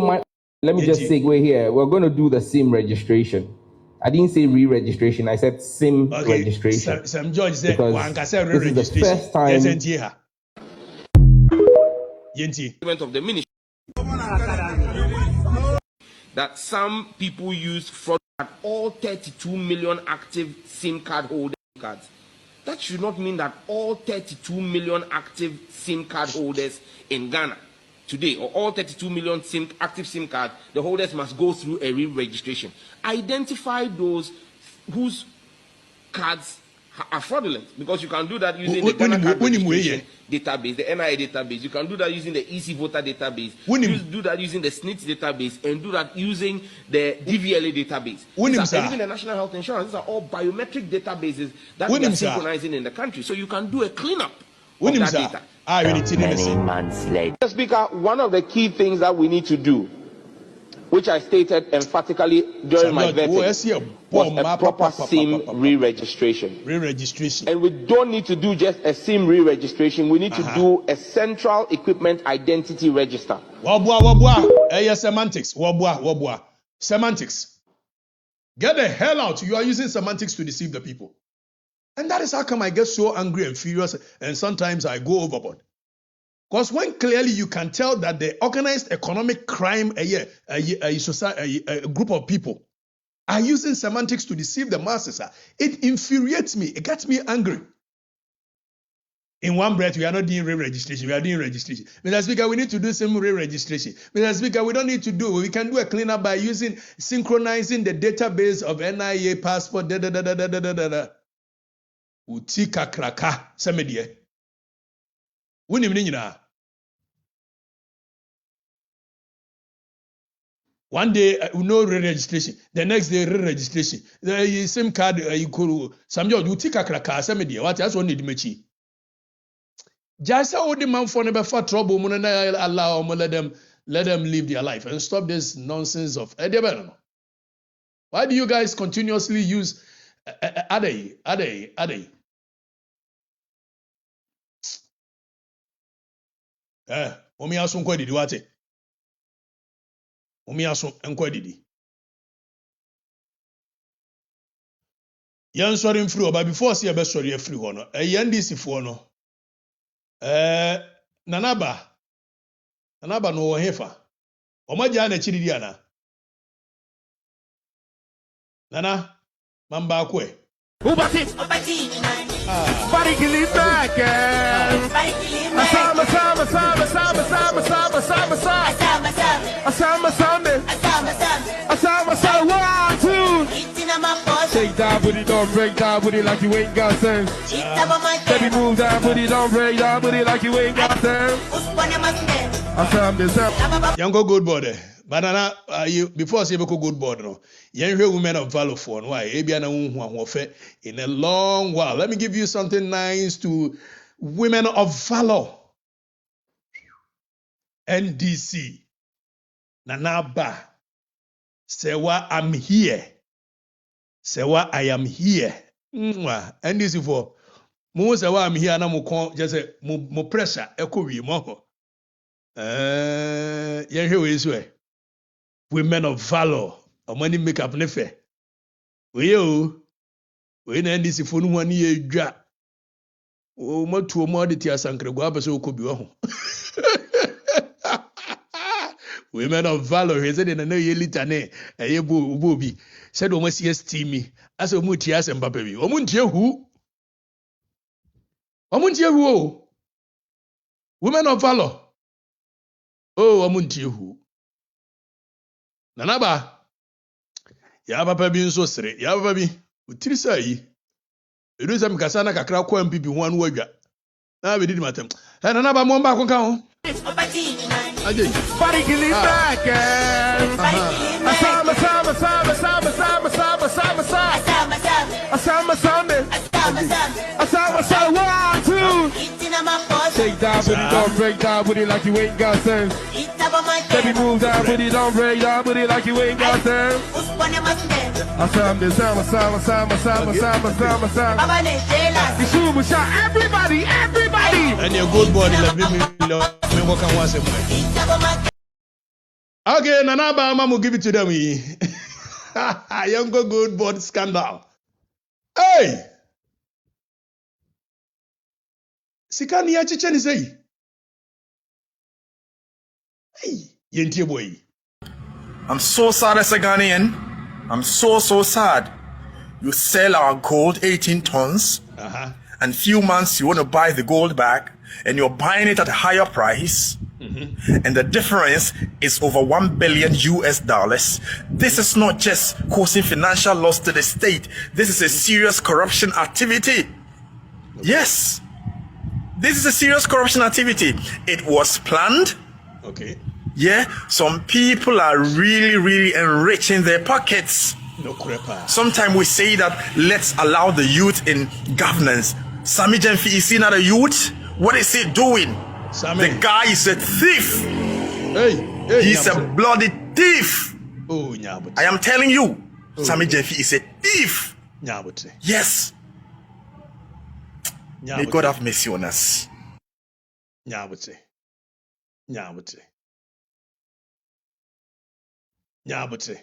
let me just segue here. We're going to do the SIM registration. I didn't say re-registration. I said SIM registration. Sam George said, this is the first time of the ministry that some people use fraud at all 32 million active SIM card holders. That should not mean that all 32 million active SIM card holders in Ghana today, or all 32 million active SIM cards, the holders must go through a re-registration. Identify those whose cards are fraudulent, because you can do that using the Ghana card registration database, the NIA database. You can do that using the EC voter database. You do that using the SNIT database, and do that using the DVLA database. And even the national health insurance, these are all biometric databases that we are synchronizing in the country. So you can do a cleanup of that data. Many months later. Mr. Speaker, one of the key things that we need to do, which I stated emphatically during my vetting, was a proper SIM re-registration. Re-registration. And we don't need to do just a SIM re-registration. We need to do a central equipment identity register. Wabua. Semantics. Wabua. Semantics. Get the hell out. You are using semantics to deceive the people. And that is how come I get so angry and furious, and sometimes I go overboard. Because when clearly you can tell that the organized economic crime, a group of people are using semantics to deceive the masses, it infuriates me. It gets me angry. In one breath, we are not doing re-registration. We are doing registration. Mr. Speaker, we need to do some re-registration. Mr. Speaker, we don't need to do. We can do a cleanup by synchronizing the database of NIA passport. Utika kraka semedie. One day, no re-registration. The next day, re-registration. The same card, you could. Some you take a crack, what else one need mechi? Just how the man for never for trouble, allow let them live their life and stop this nonsense of. Why do you guys continuously use Ade? Omi aso nkwa didi wate. Omi aso nkwa didi. Yan sorry mfiri oba before see ebe sorry afiri ho no. Yan dis fo no. Nanaba no wo hefa. Omaja na chiridi ana. Nana mamba akwe. Ubati. Body can lean back. Asama. One, two. Shake that booty, don't break that booty like you ain't got sense. Baby, move that booty, don't break that booty like you ain't got sense. Yango good body. Banana, you before say good board no. Young women of valor for why in a long while. Let me give you something nice to women of valor. NDC. Nanaba. Sewa, I'm here. Sewa, I am here. NDC for mo sewa I'm here na mo kon just say mo pressure eko wi mo. Young we so. Women of valor. Money make up nefe. We na NDC for no one ye dwa. O matu o mo de tia sankre go abeso okobi ho. Women of valor, he said in a no ye litane, a ye booby. Said almost yes steamy. As a mutias and baby. Omuntia who? Women of valor. Oh, omuntia who? Nanaba. Yaba bin so sere. Yaba bi. Utrisa yi. Edusam kasana kakra kwa mpipi ho anu wadwa. Na be didi matem. Nanaba mo mba konka ho. Body can lean back. Asama. One, two. Shake that booty, don't break that booty like you ain't got sense. Baby, move that booty, don't break that booty like you ain't got sense. Everybody. And your good body, let me walk and once a okay, Nanaba, Mama will give it to them. Younger good body scandal. Hey! Sikani ya chicheni say. Hey, yentie boy. I'm so sad as a Ghanaian. I'm so sad. You sell our gold 18 tons. And few months you want to buy the gold back and you're buying it at a higher price. And the difference is over $1 billion. This is not just causing financial loss to the state. This is a serious corruption activity. Yes. This is a serious corruption activity. It was planned. Okay. Yeah. Some people are really enriching their pockets. No crepa. Sometimes we say that let's allow the youth in governance. Sami Jenfi is not a youth. What is he doing? Sami. The guy is a thief. Hey, he's a bloody thief. Oh, Nyabuti. I am telling you, Sammy Jeffy is a thief. Nyabuti. Yes. May God have mercy on us. Nyabuti. Nyabuti. Nyabuti.